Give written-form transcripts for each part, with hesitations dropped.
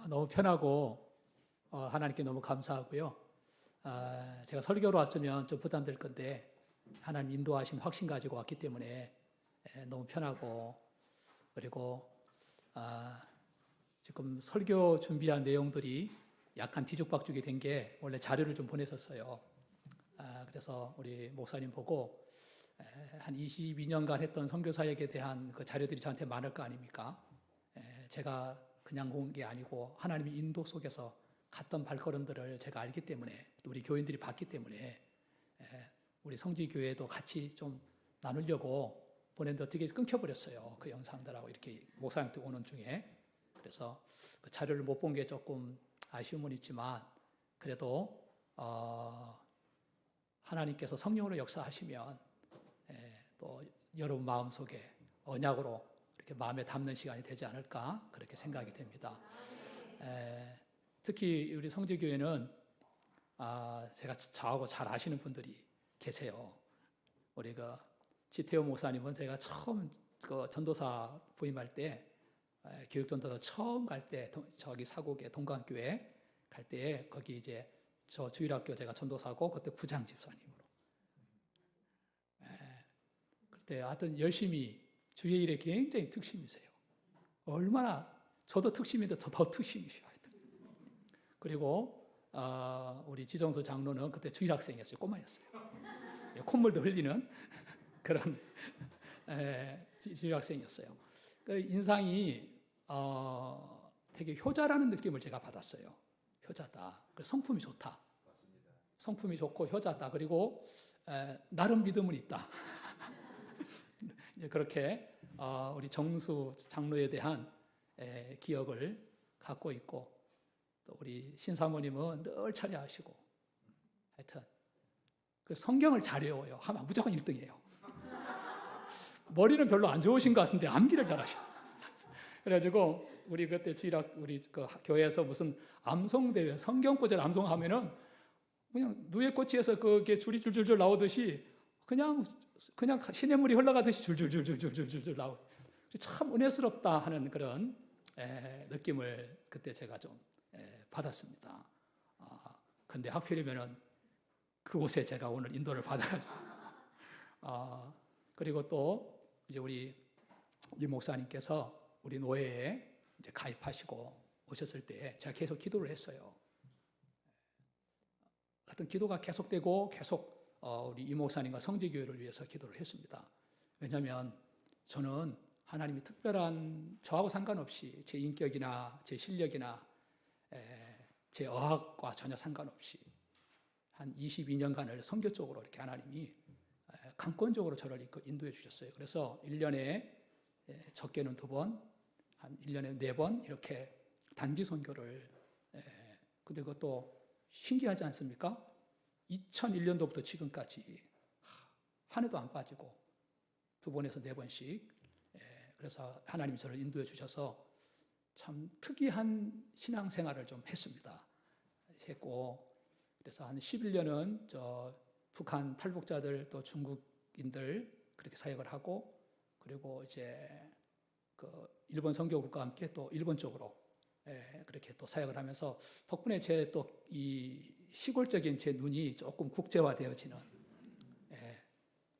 너무 편하고 하나님께 너무 감사하고요. 제가 설교로 왔으면 좀 부담될 건데 하나님 인도하신 확신 가지고 왔기 때문에 너무 편하고, 그리고 지금 설교 준비한 내용들이 약간 뒤죽박죽이 된 게 원래 자료를 좀 보냈었어요. 그래서 우리 목사님 보고 한 22년간 했던 선교 사역에 대한 그 자료들이 저한테 많을 거 아닙니까? 제가 그냥 온 게 아니고 하나님의 인도 속에서 갔던 발걸음들을 제가 알기 때문에, 또 우리 교인들이 봤기 때문에 우리 성지교회도 같이 좀 나누려고 보냈는데 어떻게 끊겨버렸어요. 그 영상들하고 이렇게 목사님한테 오는 중에. 그래서 그 자료를 못 본 게 조금 아쉬움은 있지만, 그래도 하나님께서 성령으로 역사하시면 또 여러분 마음속에 언약으로 이렇게 마음에 담는 시간이 되지 않을까, 그렇게 생각이 됩니다. 특히 우리 성지교회는 제가 저하고 잘 아시는 분들이 계세요. 우리 그 지태호 목사님은 제가 처음 그 전도사 부임할 때, 교육전도사 처음 갈 때 저기 사곡의 동강교회 갈 때 거기 이제 저 주일학교 제가 전도사고 그때 부장 집사님으로 그때 하여튼 열심히 주의 일에 굉장히 특심이세요. 얼마나 저도 특심인데 더 특심이셔. 하여튼. 그리고 우리 지정수 장로는 그때 주일학생이었어요. 꼬마였어요. 콧물도 흘리는 그런 주일학생이었어요. 그 인상이 되게 효자라는 느낌을 제가 받았어요. 효자다. 성품이 좋다. 맞습니다. 성품이 좋고 효자다. 그리고 나름 믿음은 있다. 이제 그렇게 우리 정수 장로에 대한 기억을 갖고 있고, 또 우리 신사모님은 늘 차려하시고, 하여튼 그 성경을 잘 외워요. 하면 무조건 1등이에요. 머리는 별로 안 좋으신 것 같은데 암기를 잘하셔. 그래가지고 우리 그때 우리 그 교회에서 무슨 암송대회, 성경 구절 암송하면은 그냥 누에 꼬치에서 그게 줄이 줄줄줄 나오듯이 그냥 시냇물이 흘러가듯이 줄줄줄줄줄줄줄 나오. 참 은혜스럽다 하는 그런 느낌을 그때 제가 좀 받았습니다. 근데 하필이면은 그곳에 제가 오늘 인도를 받아가지고 그리고 또 이제 우리 이 목사님께서 우리 노예에 이제 가입하시고 오셨을 때 제가 계속 기도를 했어요. 하여튼 기도가 계속되고 계속 우리 이 목사님과 성지교회를 위해서 기도를 했습니다. 왜냐하면 저는 하나님이 특별한 저하고 상관없이 제 인격이나 제 실력이나 제 어학과 전혀 상관없이 한 22년간을 선교 쪽으로 이렇게 하나님이 강권적으로 저를 인도해 주셨어요. 그래서 1년에 적게는 2번, 한 1년에 4번 이렇게 단기 선교를, 근데 그것도 신기하지 않습니까? 2001년도부터 지금까지 한 해도 안 빠지고 2번에서 4번씩, 그래서 하나님이 저를 인도해 주셔서 참 특이한 신앙생활을 좀 했고, 그래서 한 11년은 저 북한 탈북자들 또 중국인들 그렇게 사역을 하고, 그리고 이제 그 일본 선교국과 함께 또 일본 쪽으로 그렇게 또 사역을 하면서 덕분에 제 또 이 시골적인 제 눈이 조금 국제화되어지는,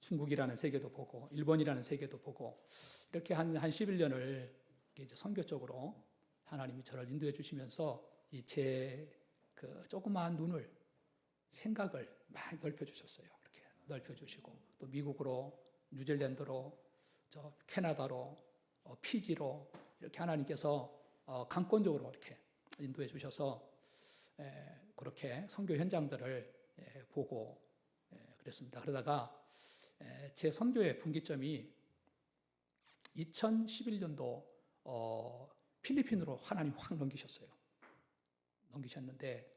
중국이라는 세계도 보고 일본이라는 세계도 보고 이렇게 한 11년을 이제 선교 쪽으로 하나님이 저를 인도해 주시면서 이 제 그 조그마한 눈을, 생각을 많이 넓혀 주셨어요. 이렇게 넓혀 주시고 또 미국으로, 뉴질랜드로, 저 캐나다로, 피지로 이렇게 하나님께서 강권적으로 이렇게 인도해 주셔서 그렇게 선교 현장들을 보고 그랬습니다. 그러다가 제 선교의 분기점이 2011년도 필리핀으로 하나님 확 넘기셨는데,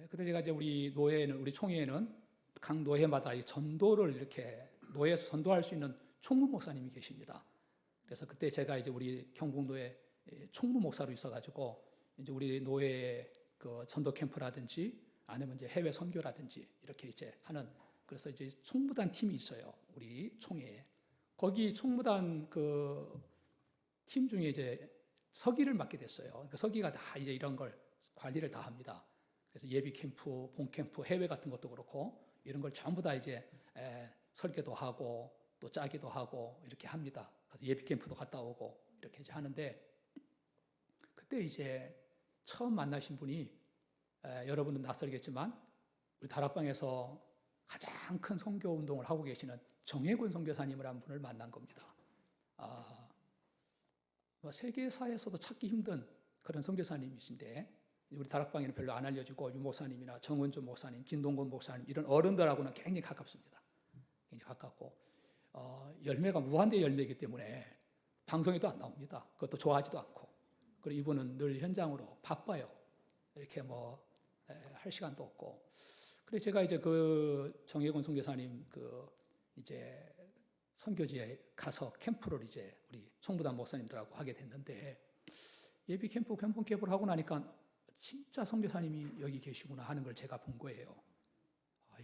그때 제가 이제 우리 총회에는 각 노회마다 이 전도를 이렇게 노회에서 전도할 수 있는 총무 목사님이 계십니다. 그래서 그때 제가 이제 우리 경북노회 총무 목사로 있어가지고 이제 우리 노회 그 전도 캠프라든지 아니면 이제 해외 선교라든지 이렇게 이제 하는, 그래서 이제 총무단 팀이 있어요. 우리 총회에. 거기 총무단 그 팀 중에 이제 서기를 맡게 됐어요. 그러니까 서기가 다 이제 이런 걸 관리를 다 합니다. 그래서 예비 캠프, 본 캠프, 해외 같은 것도 그렇고 이런 걸 전부 다 이제 설계도 하고 또 짜기도 하고 이렇게 합니다. 그래서 예비 캠프도 갔다 오고 이렇게 이제 하는데 그때 이제 처음 만나신 분이 여러분은 낯설겠지만 우리 다락방에서 가장 큰 선교 운동을 하고 계시는 정혜군 선교사님을 한 분을 만난 겁니다. 세계사에서도 찾기 힘든 그런 선교사님이신데 우리 다락방에는 별로 안 알려지고 유 목사님이나 정은주 목사님, 김동건 목사님 이런 어른들하고는 굉장히 가깝습니다. 굉장히 가깝고 열매가 무한대 열매이기 때문에 방송에도 안 나옵니다. 그것도 좋아하지도 않고 그리고 이분은 늘 현장으로 바빠요. 이렇게 할 시간도 없고 그래서 제가 이제 그 정혜곤 선교사님 이제 선교지에 가서 캠프를 이제 우리 총부단 목사님들하고 하게 됐는데 예비 캠프, 견본 캠프를 하고 나니까 진짜 선교사님이 여기 계시구나 하는 걸 제가 본 거예요.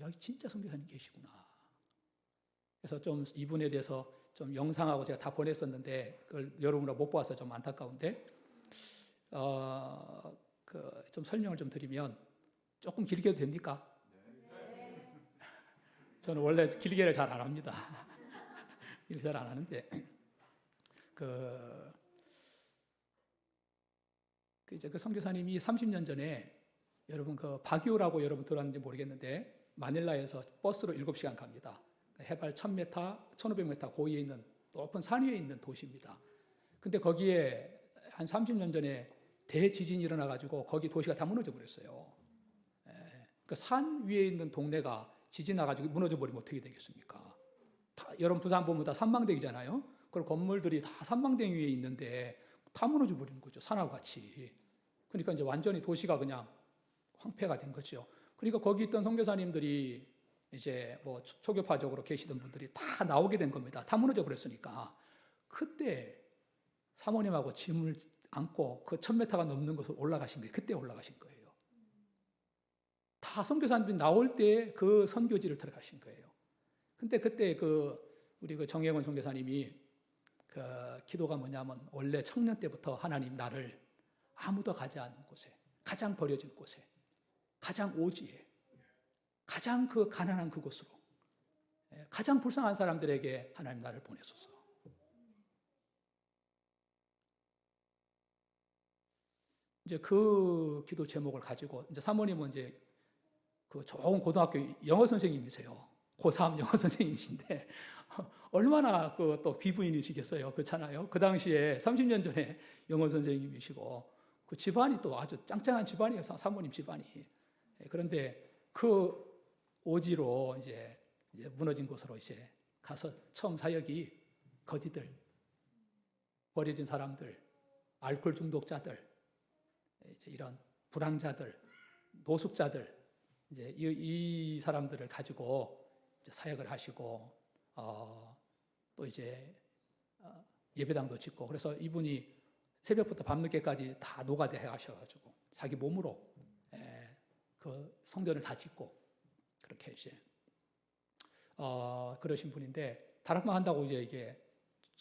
여기 진짜 선교사님 계시구나. 그래서 좀 이분에 대해서 좀 영상하고 제가 다 보냈었는데 그걸 여러분과 못 보아서 좀 안타까운데 좀 설명을 좀 드리면 조금 길게 해도 됩니까? 저는 원래 길게를 잘 안 합니다. 일 잘 안 하는데 이제 그 선교사님이 30년 전에 여러분 바기오라고 여러분 들었는지 모르겠는데 마닐라에서 버스로 7시간 갑니다. 해발 1000m, 1500m 고위에 있는 높은 산 위에 있는 도시입니다. 근데 거기에 한 30년 전에 대지진이 일어나가지고 거기 도시가 다 무너져 버렸어요. 그 산 위에 있는 동네가 지진 나가지고 무너져 버리면 어떻게 되겠습니까? 여러분 부산 보면 다 산망대기잖아요. 그리고 건물들이 다 산망대기 위에 있는데 다 무너져 버리는 거죠. 산하고 같이. 그러니까 이제 완전히 도시가 그냥 황폐가 된 거죠. 그러니까 거기 있던 선교사님들이 이제 초교파적으로 계시던 분들이 다 나오게 된 겁니다. 다 무너져 버렸으니까. 그때 사모님하고 짐을 안고 그 1000m가 넘는 곳을 올라가신 거예요. 그때 올라가신 거예요. 다 선교사님들이 나올 때 그 선교지를 들어가신 거예요. 근데 그때 우리 정혜원 선교사님이 기도가 뭐냐면 원래 청년 때부터 하나님 나를 아무도 가지 않는 곳에 가장 버려진 곳에 가장 오지에 가장 가난한 그곳으로 가장 불쌍한 사람들에게 하나님 나를 보내소서. 이제 그 기도 제목을 가지고 이제 사모님은 이제 좋은 고등학교 영어 선생님이세요. 고3 영어 선생님이신데 얼마나 또 귀부인이시겠어요. 그렇잖아요. 그 당시에 30년 전에 영어 선생님이시고 그 집안이 또 아주 짱짱한 집안이에요. 사모님 집안이. 그런데 그 오지로 이제 무너진 곳으로 이제 가서 처음 사역이 거지들, 버려진 사람들, 알코올 중독자들, 이제 이런 불황자들, 노숙자들 이제 이 사람들을 가지고 이제 사역을 하시고 또 이제 예배당도 짓고 그래서 이분이 새벽부터 밤늦게까지 다 노가다 해가셔가지고 자기 몸으로 그 성전을 다 짓고 그렇게 이제 그러신 분인데 다락방 한다고 이제 이게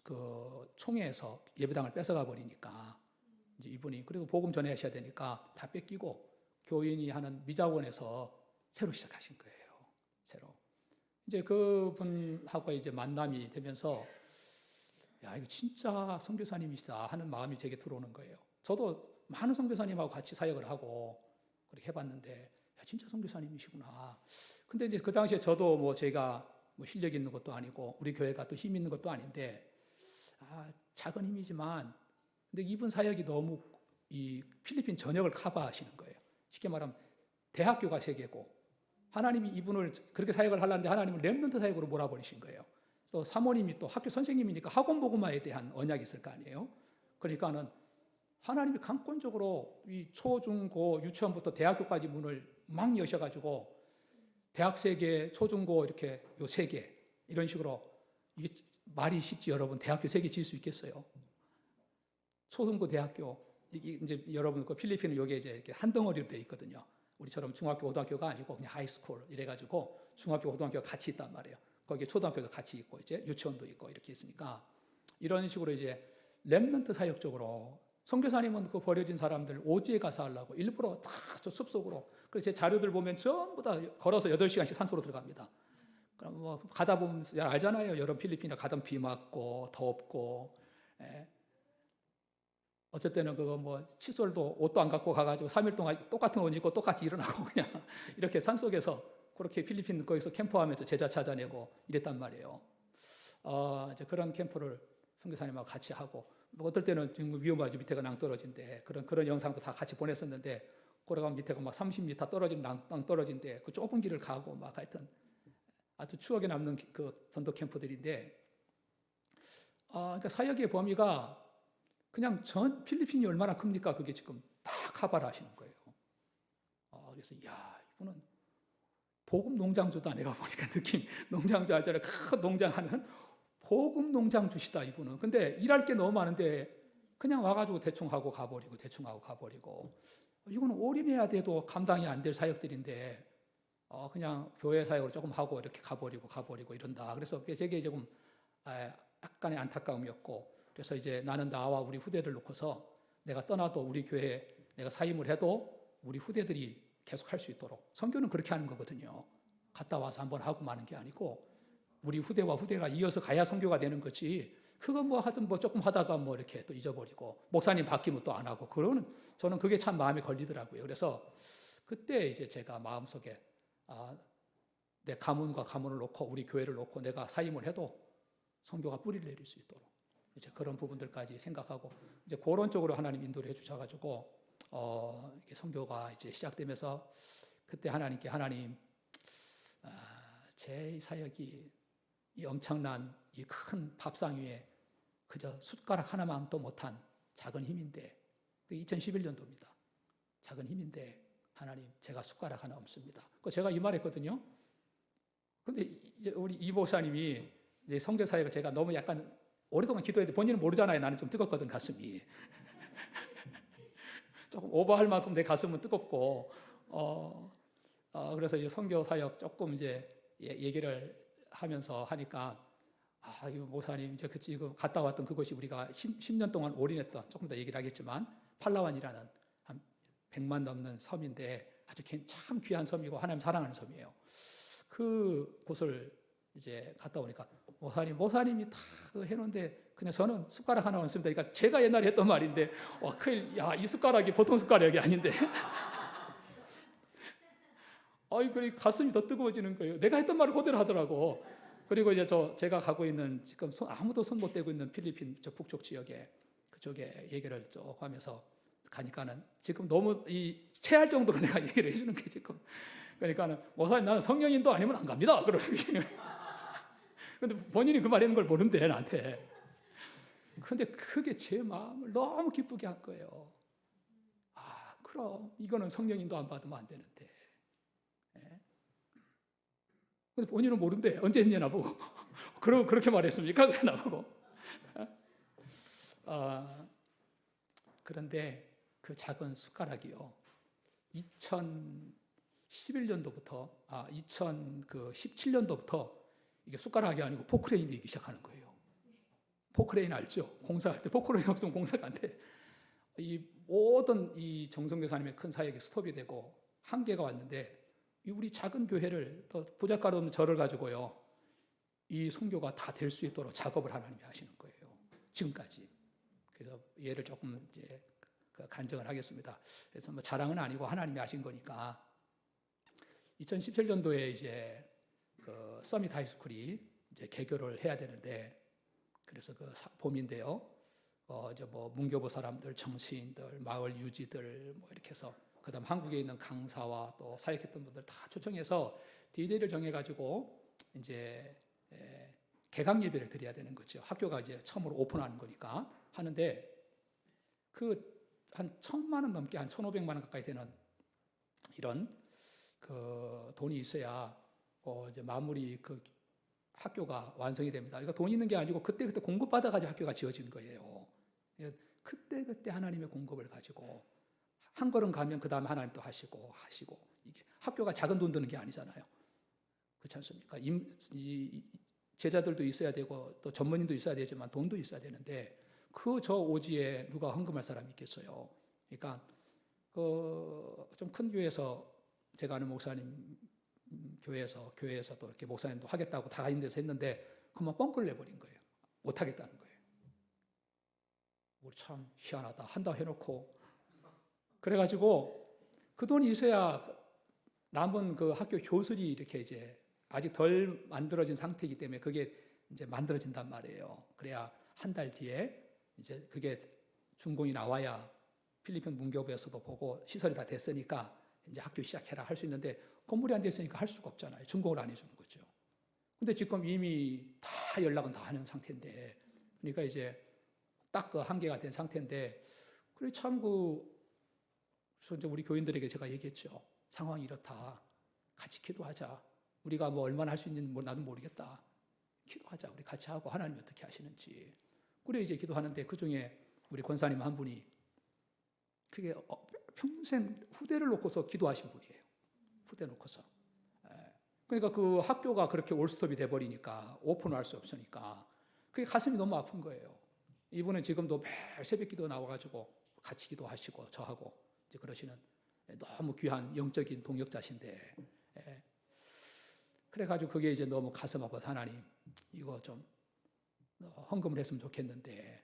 그 총회에서 예배당을 뺏어가 버리니까 이제 이분이 그래도 복음 전하셔야 되니까 다 뺏기고 교인이 하는 미자원에서 새로 시작하신 거예요. 새로 이제 그분하고 이제 만남이 되면서 야 이거 진짜 선교사님이시다 하는 마음이 제게 들어오는 거예요. 저도 많은 선교사님하고 같이 사역을 하고 그렇게 해봤는데 야, 진짜 선교사님이시구나. 근데 이제 그 당시에 저도 제가 실력 있는 것도 아니고 우리 교회가 또 힘 있는 것도 아닌데 작은 힘이지만 근데 이분 사역이 너무 이 필리핀 전역을 커버하시는 거예요. 쉽게 말하면 대학교가 세 개고 하나님이 이분을 그렇게 사역을 하려는데 하나님은 렘넌트 사역으로 몰아버리신 거예요. 또 사모님이 또 학교 선생님이니까 학원 복음화에 대한 언약이 있을 거 아니에요. 그러니까는 하나님이 강권적으로 이 초, 중, 고, 유치원부터 대학교까지 문을 막 여셔가지고 대학 3개, 초, 중, 고 이렇게 요 3개 이런 식으로 이게 말이 쉽지 여러분 대학교 3개 지을 수 있겠어요? 초등고 대학교 이게 이제 여러분 그 필리핀은 여기에 이제 이렇게 한 덩어리로 돼 있거든요. 우리처럼 중학교, 고등학교가 아니고 그냥 하이스쿨 이래가지고 중학교, 고등학교가 같이 있단 말이에요. 거기에 초등학교도 같이 있고 이제 유치원도 있고 이렇게 있으니까 이런 식으로 이제 렘넌트 사역적으로 선교사님은 그 버려진 사람들 오지에 가서 하려고 일부러 다 저 숲속으로. 그래서 제 자료들 보면 전부 다 걸어서 8시간씩 산속으로 들어갑니다. 그럼 뭐 가다 보면 알잖아요. 여름 필리핀에 가던 비 맞고 덥고. 예. 어쩔 때는 그거 뭐 칫솔도 옷도 안 갖고 가가지고 3일 동안 똑같은 옷 입고 똑같이 일어나고 그냥 이렇게 산속에서 그렇게 필리핀 거기서 캠프하면서 제자 찾아내고 이랬단 말이에요. 이제 그런 캠프를 선교사님하고 같이 하고 뭐 어떨 때는 지금 위험하죠. 밑에가 낭떠러진데 그런 영상도 다 같이 보냈었는데 그러가 밑에가 막 30m 떨어진 낭떠러진데 그 좁은 길을 가고 막 하여튼 아주 추억에 남는 그 전도 캠프들인데 그러니까 사역의 범위가 그냥 전 필리핀이 얼마나 큽니까? 그게 지금 다 커버를 하시는 거예요. 그래서 야 이분은 복음 농장주다. 내가 보니까 느낌 농장주 알잖아요. 큰 농장하는 복음 농장주시다 이분은. 근데 일할 게 너무 많은데 그냥 와가지고 대충 하고 가버리고 대충 하고 가버리고 이거는 올인해야 돼도 감당이 안 될 사역들인데 그냥 교회 사역을 조금 하고 이렇게 가버리고 이런다. 그래서 제게 조금 약간의 안타까움이었고 그래서 이제 나는 나와 우리 후대들 놓고서 내가 떠나도 우리 교회에 내가 사임을 해도 우리 후대들이 계속 할 수 있도록 선교는 그렇게 하는 거거든요. 갔다 와서 한번 하고 마는 게 아니고 우리 후대와 후대가 이어서 가야 선교가 되는 거지. 그건 뭐 하여튼 뭐 조금 하다가 뭐 이렇게 또 잊어버리고 목사님 바뀌면 또 안 하고 그러는 저는 그게 참 마음에 걸리더라고요. 그래서 그때 이제 제가 마음속에 내 가문과 가문을 놓고 우리 교회를 놓고 내가 사임을 해도 선교가 뿌리를 내릴 수 있도록 이제 그런 부분들까지 생각하고 이제 그런 쪽으로 하나님 인도를 해주셔가지고 선교가 이제 시작되면서 그때 하나님께 하나님 제 사역이 이 엄청난 이 큰 밥상 위에 그저 숟가락 하나만도 못한 작은 힘인데 2011년도입니다. 작은 힘인데 하나님 제가 숟가락 하나 없습니다. 제가 이 말했거든요. 근데 이제 우리 이 목사님이 이제 선교 사역을 제가 너무 약간 오랫동안 기도했는데 본인은 모르잖아요. 나는 좀 뜨겁거든 가슴이. 조금 오버할 만큼 내 가슴은 뜨겁고 그래서 이제 선교 사역 조금 이제 얘기를 하면서 하니까 이 목사님 이제 지금 갔다 왔던 그곳이 우리가 10년 동안 올인했던 조금 더 얘기를 하겠지만 팔라완이라는 한 100만 넘는 섬인데 아주 참 귀한 섬이고 하나님 사랑하는 섬이에요. 그 곳을 이제 갔다 오니까 목사님이 다 해놓은데 그냥 저는 숟가락 하나 없습니다. 그러니까 제가 옛날에 했던 말인데 이 숟가락이 보통 숟가락이 아닌데 그래 가슴이 더 뜨거워지는 거예요. 내가 했던 말을 그대로 하더라고. 그리고 이제 제가 가고 있는 지금 아무도 손 못 대고 있는 필리핀 저 북쪽 지역에 그쪽에 얘기를 쭉 하면서 가니까는 지금 너무 체할 정도로 내가 얘기를 해주는 게 지금 그러니까는 목사님 나는 성령인도 아니면 안 갑니다. 그러시거든요. 근데 본인이 그 말하는 걸 모른대 나한테. 근데 그게 제 마음을 너무 기쁘게 한 거예요. 그럼 이거는 성령인도 안 받으면 안 되는데. 근데 본인은 모른대. 언제 했냐 나보고. 그렇게 말했습니까? 그래 나보고. 그런데 그 작은 숟가락이요. 2011년도부터 2017년도부터 이게 숟가락이 아니고 포크레인이 되기 시작하는 거예요. 포크레인 알죠? 공사할 때 포크레인 없으면 공사가 안 돼. 이 모든 이 정성교사님의 큰 사역이 스톱이 되고 한계가 왔는데 우리 작은 교회를 또 보잘것 없는 저를 가지고요. 이 선교가 다 될 수 있도록 작업을 하나님이 하시는 거예요. 지금까지. 그래서 얘를 조금 이제 간증을 하겠습니다. 그래서 뭐 자랑은 아니고 하나님이 하신 거니까 2017년도에 이제 그 서밋 하이스쿨이 이제 개교를 해야 되는데 그래서 그 봄인데요. 이제 뭐 문교부 사람들, 정치인들, 마을 유지들 뭐 이렇게 해서 그다음 한국에 있는 강사와 또 사역했던 분들 다 초청해서 디데이를 정해가지고 이제 개강 예배를 드려야 되는 거죠. 학교가 이제 처음으로 오픈하는 거니까 하는데 그 한 1,000만 원 넘게 한 1,500만 원 가까이 되는 이런 그 돈이 있어야 이제 마무리 그 학교가 완성이 됩니다. 그러니까 돈 있는 게 아니고 그때 공급 받아가지고 학교가 지어진 거예요. 그때 하나님의 공급을 가지고 한 걸음 가면 그 다음에 하나님 또 하시고 이게 학교가 작은 돈 드는 게 아니잖아요. 그렇지 않습니까? 제자들도 있어야 되고 또 전문인도 있어야 되지만 돈도 있어야 되는데 그 저 오지에 누가 헌금할 사람이 있겠어요. 그러니까 그 좀 큰 교회에서 제가 아는 목사님 교회에서도 이렇게 목사님도 하겠다고 다 있는 데서 했는데 그만 뻥कर 내버린 거예요. 못 하겠다는 거예요. 우리 참 희한하다. 한다 해놓고 그래가지고 그 돈이 있어야 남은 그 학교 교실이 이렇게 이제 아직 덜 만들어진 상태이기 때문에 그게 이제 만들어진단 말이에요. 그래야 한 달 뒤에 이제 그게 준공이 나와야 필리핀 문교부에서도 보고 시설이 다 됐으니까 이제 학교 시작해라 할 수 있는데 건물이 안 됐으니까 할 수가 없잖아요. 준공을 안 해주는 거죠. 근데 지금 이미 다 연락은 다 하는 상태인데 그러니까 이제 딱 그 한계가 된 상태인데 그래 참 그래서 이제 우리 교인들에게 제가 얘기했죠. 상황이 이렇다. 같이 기도하자. 우리가 뭐 얼마나 할 수 있는지 나는 모르겠다. 기도하자. 우리 같이 하고 하나님이 어떻게 하시는지. 그래 이제 기도하는데 그중에 우리 권사님 한 분이 그게 평생 후대를 놓고서 기도하신 분이에요. 후대 놓고서. 그러니까 그 학교가 그렇게 올스톱이 돼버리니까 오픈을 할 수 없으니까 그게 가슴이 너무 아픈 거예요. 이분은 지금도 매일 새벽 기도 나와가지고 같이 기도하시고 저하고 이제 그러시는 너무 귀한 영적인 동역자신데 그래가지고 그게 이제 너무 가슴 아파서 하나님 이거 좀 헌금을 했으면 좋겠는데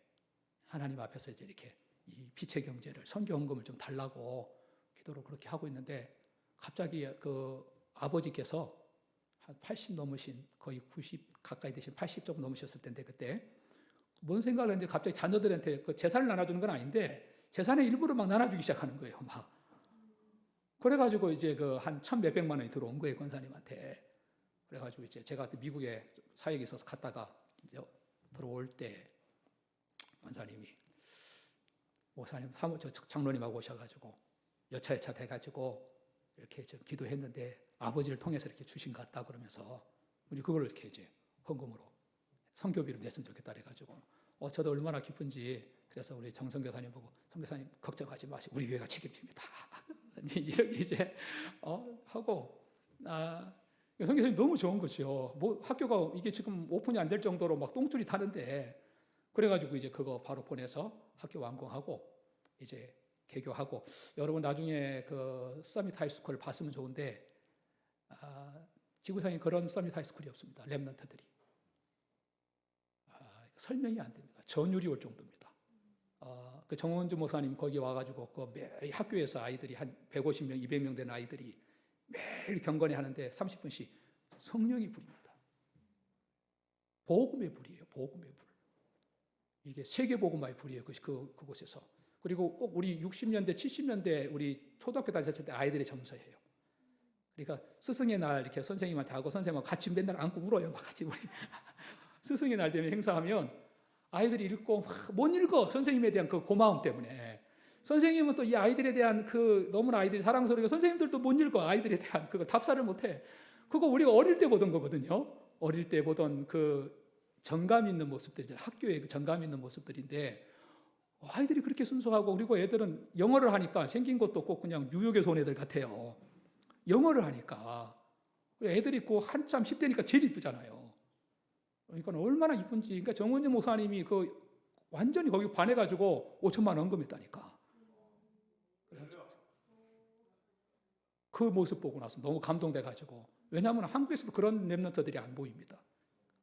하나님 앞에서 이제 이렇게 이 빛의 경제를 선교 헌금을 좀 달라고 기도를 그렇게 하고 있는데 갑자기 그 아버지께서 한 80 넘으신 거의 90 가까이 되신 80 조금 넘으셨을 텐데 그때 뭔 생각을 했는데 갑자기 자녀들한테 그 재산을 나눠주는 건 아닌데 재산의 일부를 막 나눠주기 시작하는 거예요. 막 그래가지고 이제 그 한 1,100만 원이 들어온 거예요 권사님한테. 그래가지고 이제 제가 미국에 사역이 있어서 갔다가 이제 들어올 때 권사님이 목사님 장로님하고 오셔가지고 여차여차 돼가지고 이렇게 좀 기도했는데 아버지를 통해서 이렇게 주신 것 같다 그러면서 우리 그걸 이렇게 이제 헌금으로 선교비를 냈으면 좋겠다 그래가지고 저도 얼마나 기쁜지 그래서 우리 정선교사님 보고 선교사님 걱정하지 마시고 우리 교회가 책임집니다. 이렇게 이제 하고 선교사님 너무 좋은 거죠. 뭐 학교가 이게 지금 오픈이 안 될 정도로 막 똥줄이 타는데 그래가지고 이제 그거 바로 보내서 학교 완공하고 이제 개교하고 여러분 나중에 그 서밋 하이스쿨 봤으면 좋은데 지구상에 그런 서밋 하이스쿨이 없습니다. 랩런트들이 설명이 안 됩니다. 전율이 올 정도입니다. 그 정원주 목사님 거기 와가지고 그 매일 학교에서 아이들이 한 150명, 200명 되는 아이들이 매일 경건회 하는데 30분씩 성령이 불입니다. 복음의 불이에요. 복음의 불. 이게 세계복음화의 불이에요. 그곳에서. 그리고 꼭 우리 60년대, 70년대 우리 초등학교 다녔을 때 아이들의 정서예요. 그러니까 스승의 날 이렇게 선생님한테 하고 선생님하고 같이 맨날 안고 울어요. 막 같이 우리 스승의 날 되면 행사하면 아이들이 읽고 못 읽어. 선생님에 대한 그 고마움 때문에. 선생님은 또 이 아이들에 대한 그 너무나 아이들이 사랑스러우니까 선생님들도 못 읽어. 아이들에 대한 그거 답사를 못 해. 그거 우리가 어릴 때 보던 거거든요. 어릴 때 보던 그 정감 있는 모습들, 학교의 그 정감 있는 모습들인데 아이들이 그렇게 순수하고 그리고 애들은 영어를 하니까 생긴 것도 꼭 그냥 뉴욕에서 온 애들 같아요. 영어를 하니까 애들이 그 한참 10대니까 제일 이쁘잖아요. 그러니까 얼마나 이쁜지. 그러니까 정원주 목사님이 그 완전히 거기 반해가지고 5천만 원 헌금했다니까. 그 모습 보고 나서 너무 감동돼가지고 왜냐하면 한국에서도 그런 랩런트들이 안 보입니다.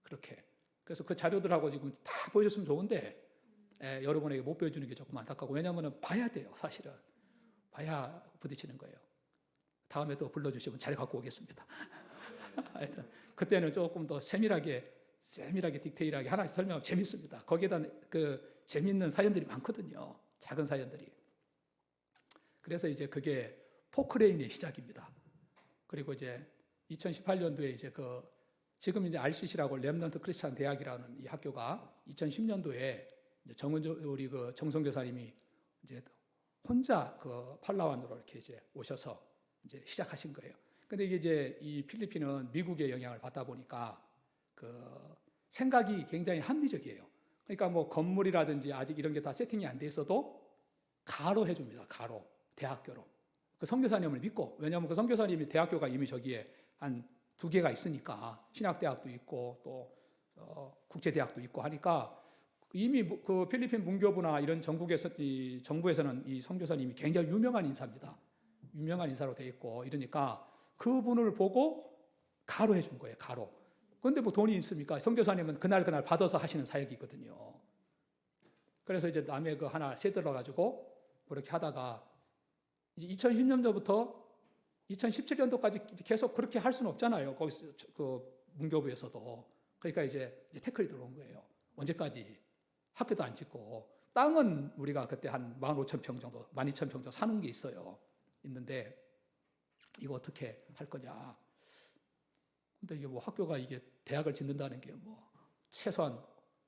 그렇게. 그래서 그 자료들하고 지금 다 보여줬으면 좋은데 여러분에게 못 보여주는 게 조금 안타깝고 왜냐하면 봐야 돼요. 사실은. 봐야 부딪히는 거예요. 다음에 또 불러주시면 잘 갖고 오겠습니다. 하여튼 그때는 조금 더 세밀하게 디테일하게 하나씩 설명하면 재밌습니다. 거기에다 그 재밌는 사연들이 많거든요. 작은 사연들이. 그래서 이제 그게 포크레인의 시작입니다. 그리고 이제 2018년도에 이제 지금 이제 RCC라고 렘넌트 크리스찬 대학이라는 이 학교가 2010년도에 우리 그 정성교사님이 이제 혼자 그 팔라완으로 이렇게 이제 오셔서 이제 시작하신 거예요. 근데 이게 이제 이 필리핀은 미국의 영향을 받다 보니까 그 생각이 굉장히 합리적이에요. 그러니까 뭐 건물이라든지 아직 이런 게 다 세팅이 안 돼 있어도 가로 해줍니다. 가로. 대학교로. 그 선교사님을 믿고, 왜냐하면 그 선교사님이 대학교가 이미 저기에 한 2개가 있으니까 신학대학도 있고 또 국제대학도 있고 하니까 이미 그 필리핀 문교부나 이런 정부에서는 이 선교사님이 굉장히 유명한 인사입니다. 유명한 인사로 돼 있고 이러니까 그분을 보고 가로 해준 거예요. 가로. 그런데 뭐 돈이 있습니까? 선교사님은 그날 받아서 하시는 사역이거든요. 그래서 이제 남의 그 하나 세들어 가지고 그렇게 하다가 2010년도부터 2017년도까지 계속 그렇게 할 수는 없잖아요. 거기서 그 문교부에서도. 그러니까 이제 태클이 들어온 거예요. 언제까지 학교도 안 짓고 땅은 우리가 그때 한 15,000평 정도, 12,000평 정도 사는 게 있어요. 있는데 이거 어떻게 할 거냐. 근데 이게 뭐 학교가 이게 대학을 짓는다는 게 뭐 최소한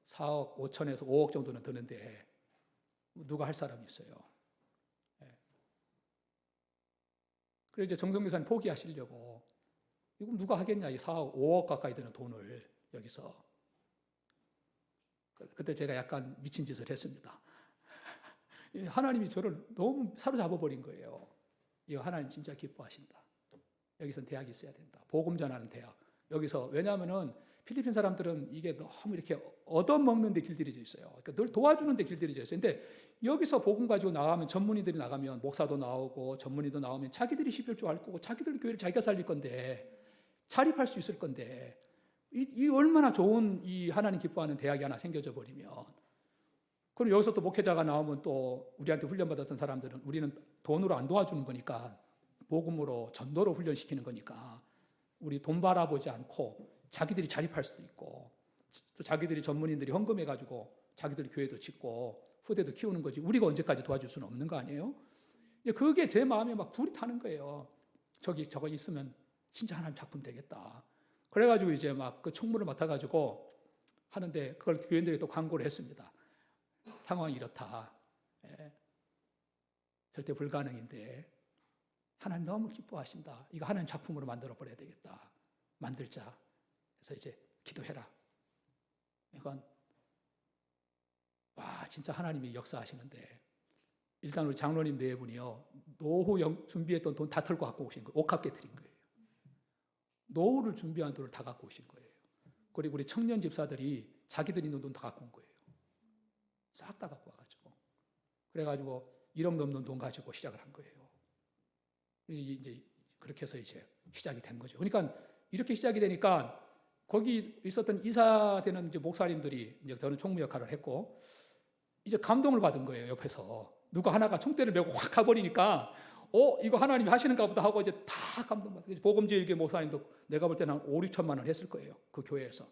4억 5천에서 5억 정도는 드는데 누가 할 사람이 있어요. 예. 그래서 이제 정성 교사님 포기하시려고 이거 누가 하겠냐 이 4억 5억 가까이 되는 돈을 여기서. 그때 제가 약간 미친 짓을 했습니다. 하나님이 저를 너무 사로잡아 버린 거예요. 이거 하나님 진짜 기뻐하신다. 여기선 대학이 있어야 된다. 복음 전하는 대학. 여기서 왜냐하면은 필리핀 사람들은 이게 너무 이렇게 얻어먹는 데 길들여져 있어요. 그러니까 늘 도와주는 데 길들여져 있어요. 근데 여기서 복음 가지고 나가면 전문의들이 나가면 목사도 나오고 전문의도 나오면 자기들이 씹을 줄 알 거고 자기들 교회를 자기가 살릴 건데 자립할 수 있을 건데 이 얼마나 좋은 이 하나님 기뻐하는 대학이 하나 생겨져 버리면 그럼 여기서 또 목회자가 나오면 또 우리한테 훈련받았던 사람들은 우리는 돈으로 안 도와주는 거니까 복음으로 전도로 훈련시키는 거니까 우리 돈 바라보지 않고 자기들이 자립할 수도 있고 또 자기들이 전문인들이 헌금해가지고 자기들이 교회도 짓고 후대도 키우는 거지 우리가 언제까지 도와줄 수는 없는 거 아니에요? 그게 제 마음에 막 불이 타는 거예요. 저거 있으면 진짜 하나님 작품 되겠다. 그래가지고 이제 막 그 총무를 맡아가지고 하는데 그걸 교인들이 또 광고를 했습니다. 상황이 이렇다. 예. 절대 불가능인데 하나님 너무 기뻐하신다. 이거 하나님 작품으로 만들어 버려야 되겠다. 만들자. 그래서 이제 기도해라. 이건 와 진짜 하나님이 역사하시는데 일단 우리 장로님 네 분이요 노후 준비했던 돈 다 털고 갖고 오신 거예요. 옥합게 드린 거예요. 노후를 준비한 돈을 다 갖고 오신 거예요. 그리고 우리 청년 집사들이 자기들 있는 돈 다 갖고 온 거예요. 싹 다 갖고 와가지고 그래가지고 1억 넘는 돈 가지고 시작을 한 거예요. 이제 그렇게 해서 이제 시작이 된 거죠. 그러니까 이렇게 시작이 되니까 거기 있었던 이사되는 이제 목사님들이 이제 저는 총무 역할을 했고 이제 감동을 받은 거예요. 옆에서 누가 하나가 총대를 메고 확 가버리니까 이거 하나님이 하시는가 보다 하고 이제 다 감동받고 복음제일교 목사님도 내가 볼 때는 한 5, 6천만 원 했을 거예요. 그 교회에서.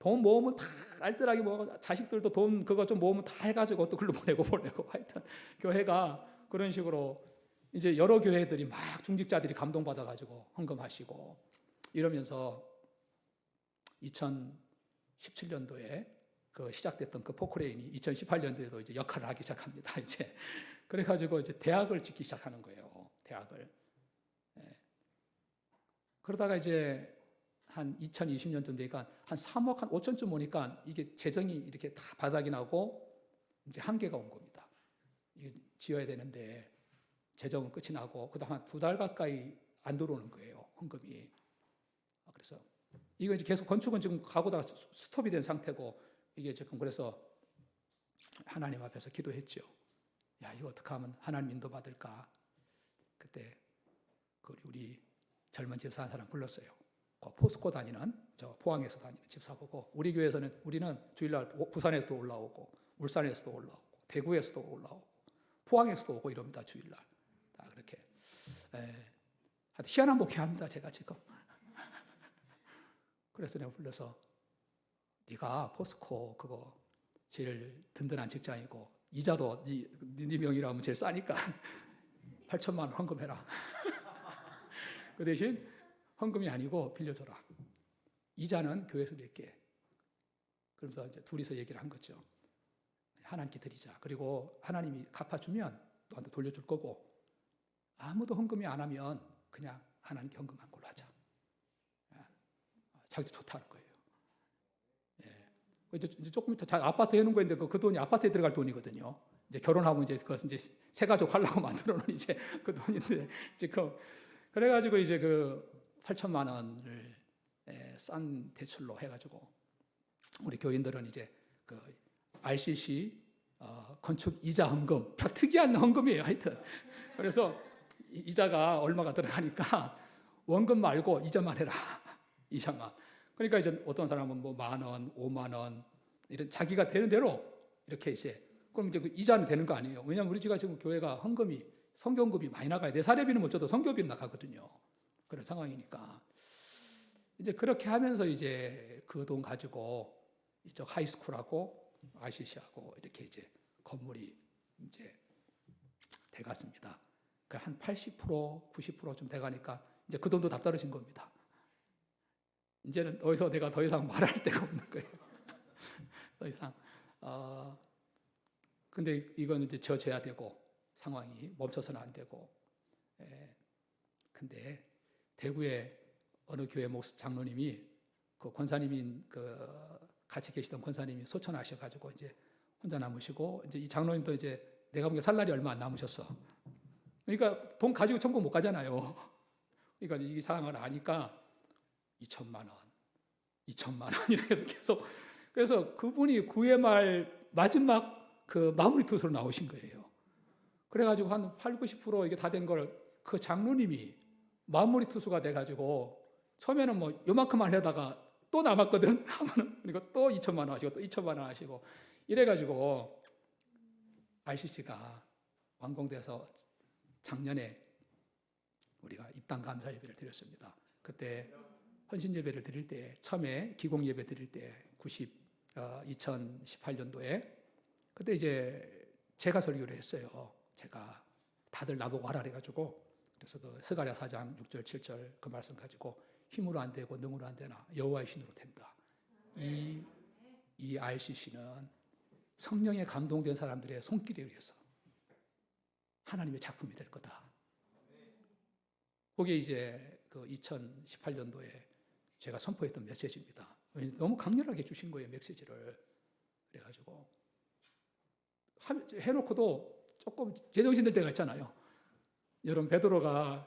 돈 모으면 다 알뜰하게 모아 자식들도 돈 그거 좀 모으면 다 해가지고 또 글로 보내고 하여튼 교회가 그런 식으로 이제 여러 교회들이 막 중직자들이 감동받아가지고 헌금하시고 이러면서 2017년도에 그 시작됐던 그 포크레인이 2018년도에도 이제 역할을 하기 시작합니다. 이제 그래가지고 이제 대학을 짓기 시작하는 거예요. 대학을. 예. 그러다가 이제 한 2020년쯤 되니까 한 3억 한 5천쯤 오니까 이게 재정이 이렇게 다 바닥이 나고 이제 한계가 온 겁니다. 이게 지어야 되는데 재정은 끝이 나고 그다음 한 2달 가까이 안 들어오는 거예요. 헌금이. 그래서 이거 이제 계속 건축은 지금 가고다가 스톱이 된 상태고 이게 지금 그래서 하나님 앞에서 기도했죠. 야 이거 어떻게 하면 하나님 인도 받을까? 그때 우리 젊은 집사 한 사람 불렀어요. 그 포스코 다니는 저 포항에서 다니는 집사 보고 우리 교회에서는 우리는 주일날 부산에서도 올라오고 울산에서도 올라오고 대구에서도 올라오고 포항에서도 오고 이럽니다. 주일날 다 그렇게 희한한 목회합니다. 제가 지금 그래서 내가 불러서 네가 포스코 그거 제일 든든한 직장이고 이자도 네 명이라면 제일 싸니까 8천만 원 헌금해라. 그 대신 헌금이 아니고 빌려줘라. 이자는 교회에서 낼게. 그러면서 이제 둘이서 얘기를 한 거죠. 하나님께 드리자. 그리고 하나님이 갚아주면 너한테 돌려줄 거고 아무도 헌금이 안 하면 그냥 하나님께 헌금한 걸로 하자. 자기도 좋다는 거예요. 이제 조금 이따 아파트 해놓은 거인데 그 돈이 아파트에 들어갈 돈이거든요. 이제 결혼하면 이제 그것은 이제 새 가족 하려고 만들어 놓은 이제 그 돈인데 지금 그래가지고 이제 그 8천만 원을 싼 대출로 해가지고 우리 교인들은 이제 그 RCC 건축 이자 헌금, 특이한 헌금이에요. 하여튼 그래서 이자가 얼마가 들어가니까 원금 말고 이자만 해라. 이자만. 그러니까 이제 어떤 사람은 뭐 10,000원, 50,000원 이런 자기가 되는 대로 이렇게 이제 그럼 이제 그 이자는 되는 거 아니에요. 왜냐하면 우리 집가 지금 교회가 헌금이 성경급이 많이 나가야 돼. 사례비는 못 줘도 성교비는 나가거든요. 그런 상황이니까 이제 그렇게 하면서 이제 그 돈 가지고 이쪽 하이스쿨하고 RCC하고 이렇게 이제 건물이 이제 돼갔습니다. 한 80%, 90%좀 돼가니까 이제 그 돈도 다 떨어진 겁니다. 이제는 어디서 내가 더 이상 말할 데가 없는 거예요. 더 이상. 근데 이건 이제 져줘야 되고 상황이 멈춰서는 안 되고. 근데 대구에 어느 교회 장로님이 그 권사님인 같이 계시던 권사님이 소천하셔가지고 이제 혼자 남으시고 이제 이 장로님도 이제 내가 보기에 살 날이 얼마 안 남으셨어. 그러니까 돈 가지고 천국 못 가잖아요. 그러니까 이 상황을 아니까 2,000만 원 이렇게 해서 계속 그래서 그분이 9회 말 마지막 그 마무리 투수로 나오신 거예요. 그래가지고 한 8, 90% 이게 다 된 걸 그 장로님이 마무리 투수가 돼가지고 처음에는 뭐 요만큼만 하다가 또 남았거든 하면은 그러니까 또 2,000만 원 하시고 또 2,000만 원 하시고 이래가지고 RCC가 완공돼서 작년에 우리가 입당 감사 예배를 드렸습니다. 그때 헌신 예배를 드릴 때 처음에 기공 예배 드릴 때 2018년도에 그때 이제 제가 설교를 했어요. 제가 다들 나보고 하라 그래가지고 그래서 그 스가랴 4장 6절 7절 그 말씀 가지고 힘으로 안 되고 능으로 안 되나 여호와의 신으로 된다. 이 RCC는 성령에 감동된 사람들의 손길에 의해서 하나님의 작품이 될 거다. 그게 이제 그 2018년도에 제가 선포했던 메시지입니다. 너무 강렬하게 주신 거예요, 메시지를. 그래가지고 해놓고도 조금 제정신 들 때가 있잖아요. 여러분 베드로가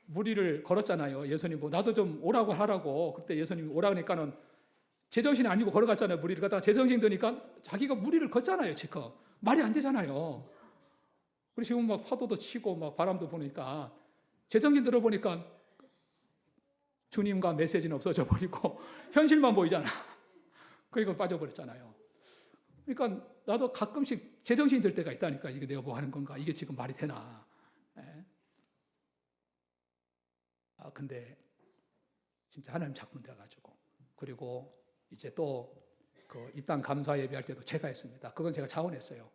무리를 걸었잖아요. 예수님 뭐 나도 좀 오라고 하라고. 그때 예수님이 오라고 하니까는 제정신이 아니고 걸어갔잖아요. 무리를 갖다가 제정신 드니까 자기가 무리를 걷잖아요. 지금 말이 안 되잖아요. 그리고 지금 막 파도도 치고 막 바람도 부니까 제정신 들어보니까 주님과 메시지는 없어져 버리고 현실만 보이잖아. 그러니까 빠져버렸잖아요. 그러니까 나도 가끔씩 제정신이 들 때가 있다니까. 이게 내가 뭐 하는 건가? 이게 지금 말이 되나? 근데 진짜 하나님 작품 돼가지고 그리고 이제 또 그 입당 감사 예배할 때도 제가 했습니다. 그건 제가 자원했어요.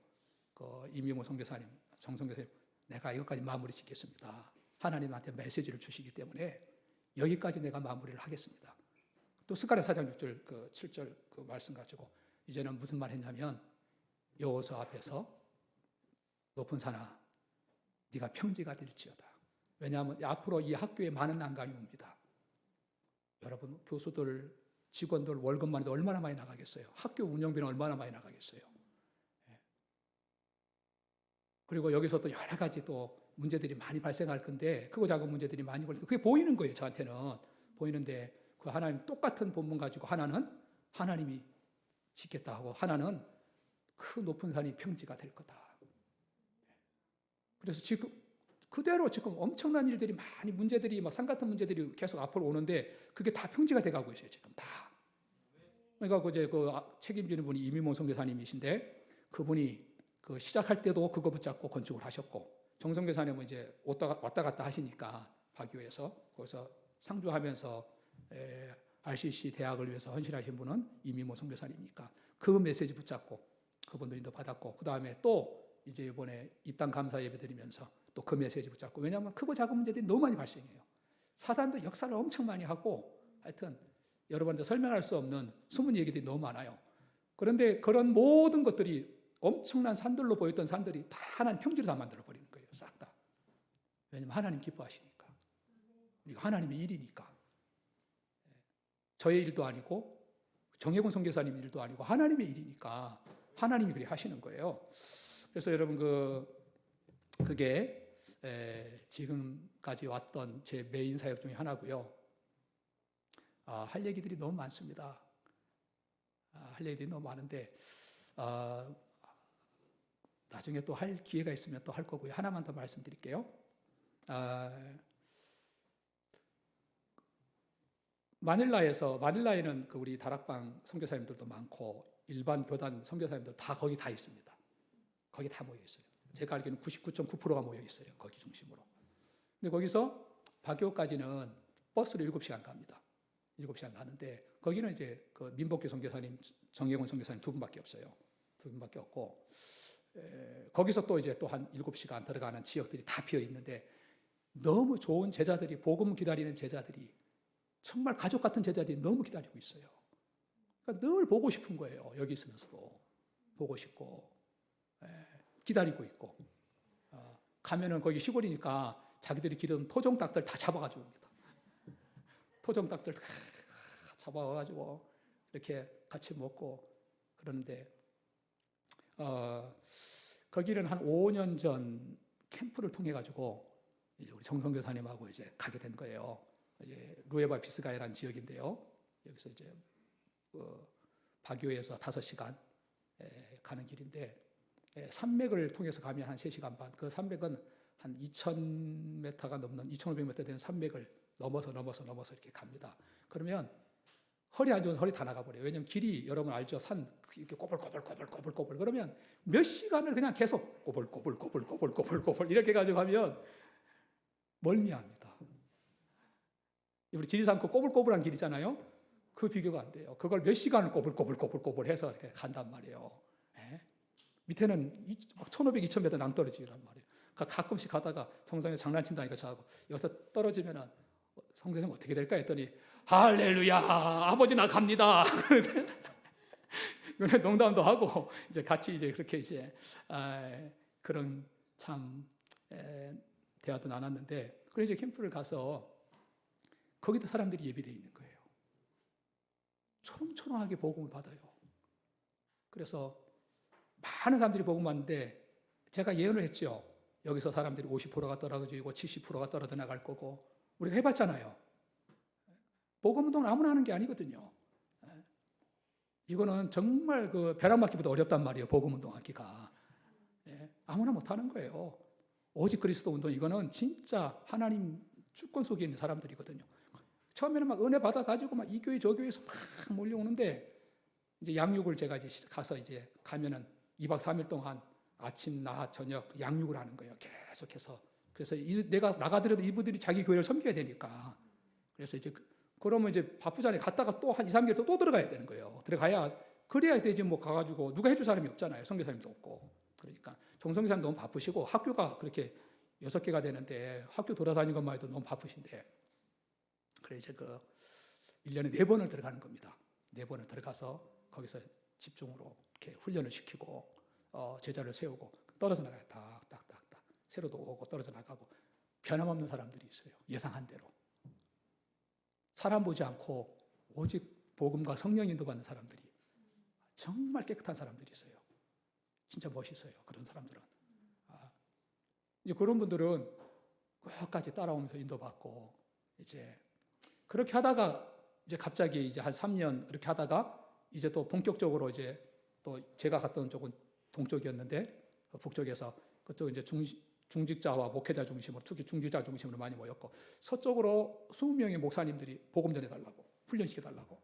그 이미모 선교사님, 정선교사님, 내가 이것까지 마무리 짓겠습니다. 하나님한테 메시지를 주시기 때문에 여기까지 내가 마무리를 하겠습니다. 또 스가랴 4장 6절 그 7절 그 말씀 가지고 이제는 무슨 말 했냐면 여호수아 앞에서 높은 산아 네가 평지가 될지어다. 왜냐하면 앞으로 이 학교에 많은 난관이 옵니다. 여러분 교수들, 직원들 월급만 해도 얼마나 많이 나가겠어요. 학교 운영비는 얼마나 많이 나가겠어요. 그리고 여기서 또 여러 가지 또 문제들이 많이 발생할 건데 크고 작은 문제들이 많이 벌어서 그게 보이는 거예요. 저한테는 보이는데 그 하나님 똑같은 본문 가지고 하나는 하나님이 짓겠다 하고 하나는 그 높은 산이 평지가 될 거다. 그래서 지금 그대로 지금 엄청난 일들이 많이 문제들이 막 산 같은 문제들이 계속 앞으로 오는데 그게 다 평지가 돼가고 있어요. 지금 다. 그러니까 이제 그 책임지는 분이 이미모 선교사님이신데 그분이 그 시작할 때도 그거 붙잡고 건축을 하셨고 정선교사님은 이제 왔다 갔다 하시니까 파교에서 거기서 상주하면서 RCC 대학을 위해서 헌신하신 분은 이미모 선교사님이니까 그 메시지 붙잡고 그분도 인도 받았고 그 다음에 또 이제 이번에 입당 감사 예배 드리면서 또 그 메시지 붙잡고 왜냐하면 크고 작은 문제들이 너무 많이 발생해요. 사단도 역사를 엄청 많이 하고 하여튼 여러분한테 설명할 수 없는 숨은 얘기들이 너무 많아요. 그런데 그런 모든 것들이 엄청난 산들로 보였던 산들이 다 하나님 평지로 다 만들어버리는 거예요. 싹 다. 왜냐하면 하나님 기뻐하시니까. 이거 하나님의 일이니까. 저의 일도 아니고 정혜곤 선교사님 일도 아니고 하나님의 일이니까 하나님이 그렇게 하시는 거예요. 그래서 여러분 그게 지금까지 왔던 제 메인 사역 중에 하나고요. 할 얘기들이 너무 많습니다. 할 얘기들이 너무 많은데 나중에 또 할 기회가 있으면 또 할 거고요. 하나만 더 말씀드릴게요. 마닐라에는 그 우리 다락방 선교사님들도 많고 일반 교단 선교사님들 다 거기 다 있습니다. 거기 다 모여 있어요. 제가 알기로는 99.9%가 모여 있어요. 거기 중심으로. 근데 거기서 바교까지는 버스로 7시간 갑니다. 7시간 가는데 거기는 이제 그 민복교 선교사님, 정경원 선교사님 두 분밖에 없어요. 두 분밖에 없고 거기서 또 이제 또 한 7시간 들어가는 지역들이 다 비어 있는데 너무 좋은 제자들이 복음 기다리는 제자들이 정말 가족 같은 제자들이 너무 기다리고 있어요. 그러니까 늘 보고 싶은 거예요. 여기 있으면서도 보고 싶고 기다리고 있고 가면은 거기 시골이니까 자기들이 기르는 토종닭들 다 잡아가지고 옵니다. 토종닭들 잡아와가지고 이렇게 같이 먹고 그러는데 거기는 한 5년 전 캠프를 통해 가지고 우리 정성 교사님하고 이제 가게 된 거예요. 이제 루에바 비스가이라는 지역인데요. 여기서 이제 바교에서 5시간 가는 길인데 산맥을 통해서 가면 한 3시간 반. 그 산맥은 한 2,000m가 넘는 2,500m 되는 산맥을 넘어서 이렇게 갑니다. 그러면 허리 안 좋은 허리 다 나가버려요. 왜냐하면 길이 여러분 알죠? 산 이렇게 꼬불꼬불 그러면 몇 시간을 그냥 계속 꼬불꼬불 이렇게 가지고 가면 멀미합니다. 우리 지리산 그 꼬불꼬불한 길 있잖아요. 그 비교가 안 돼요. 그걸 몇 시간을 꼬불꼬불 해서 이렇게 간단 말이에요. 밑에는 막 1,500, 2,000m 낭떠러지란 말이에요. 그러니까 가끔씩 가다가 정상에 장난친다니까 저하고 여기서 떨어지면은 성대님 어떻게 될까 했더니 할렐루야 아버지 나 갑니다. 농담도 하고 이제 같이 이제 그렇게 이제 그런 참 대화도 나눴는데 그래서 이제 캠프를 가서 거기도 사람들이 예비되어 있는 거예요. 초롱초롱하게 복음을 받아요. 그래서 많은 사람들이 복음 받는데 제가 예언을 했죠. 여기서 사람들이 50%가 떨어지고 70%가 떨어져 나갈 거고 우리가 해봤잖아요. 복음운동은 아무나 하는 게 아니거든요. 이거는 정말 그 벼락맞기보다 어렵단 말이에요. 복음운동하기가. 아무나 못하는 거예요. 오직 그리스도 운동 이거는 진짜 하나님 주권 속에 있는 사람들이거든요. 처음에는 막 은혜 받아가지고 막 이 교회 저 교회에서 막 몰려오는데 이제 양육을 제가 이제 가서 이제 가면은 2박 3일 동안 아침, 낮, 저녁 양육을 하는 거예요. 계속해서. 그래서 내가 나가더라도 이분들이 자기 교회를 섬겨야 되니까. 그래서 이제 그러면 이제 바쁘잖아요. 갔다가 또 한 2, 3개월 또 들어가야 되는 거예요. 들어가야 그래야 되지 뭐 가가지고 누가 해줄 사람이 없잖아요. 선교사님도 없고. 그러니까 종성교사님 너무 바쁘시고 학교가 그렇게 6개가 되는데 학교 돌아다니는 것만 해도 너무 바쁘신데 그래 이제 그 1년에 4번을 들어가는 겁니다. 4번을 들어가서 거기서 집중으로 이렇게 훈련을 시키고 제자를 세우고 떨어져 나가요. 딱딱딱딱 새로도 오고 떨어져 나가고 변함없는 사람들이 있어요. 예상한 대로 사람 보지 않고 오직 복음과 성령 인도받는 사람들이 정말 깨끗한 사람들이 있어요. 진짜 멋있어요. 그런 사람들은 이제 그런 분들은 끝까지 따라오면서 인도받고 이제 그렇게 하다가 이제 갑자기 이제 한 3년 이렇게 하다가 이제 또 본격적으로 이제 또 제가 갔던 쪽은 동쪽이었는데 북쪽에서 그쪽 이제 중직자와 목회자 중심으로 특히 중직자 중심으로 많이 모였고 서쪽으로 20명의 목사님들이 복음 전해달라고 훈련시켜 달라고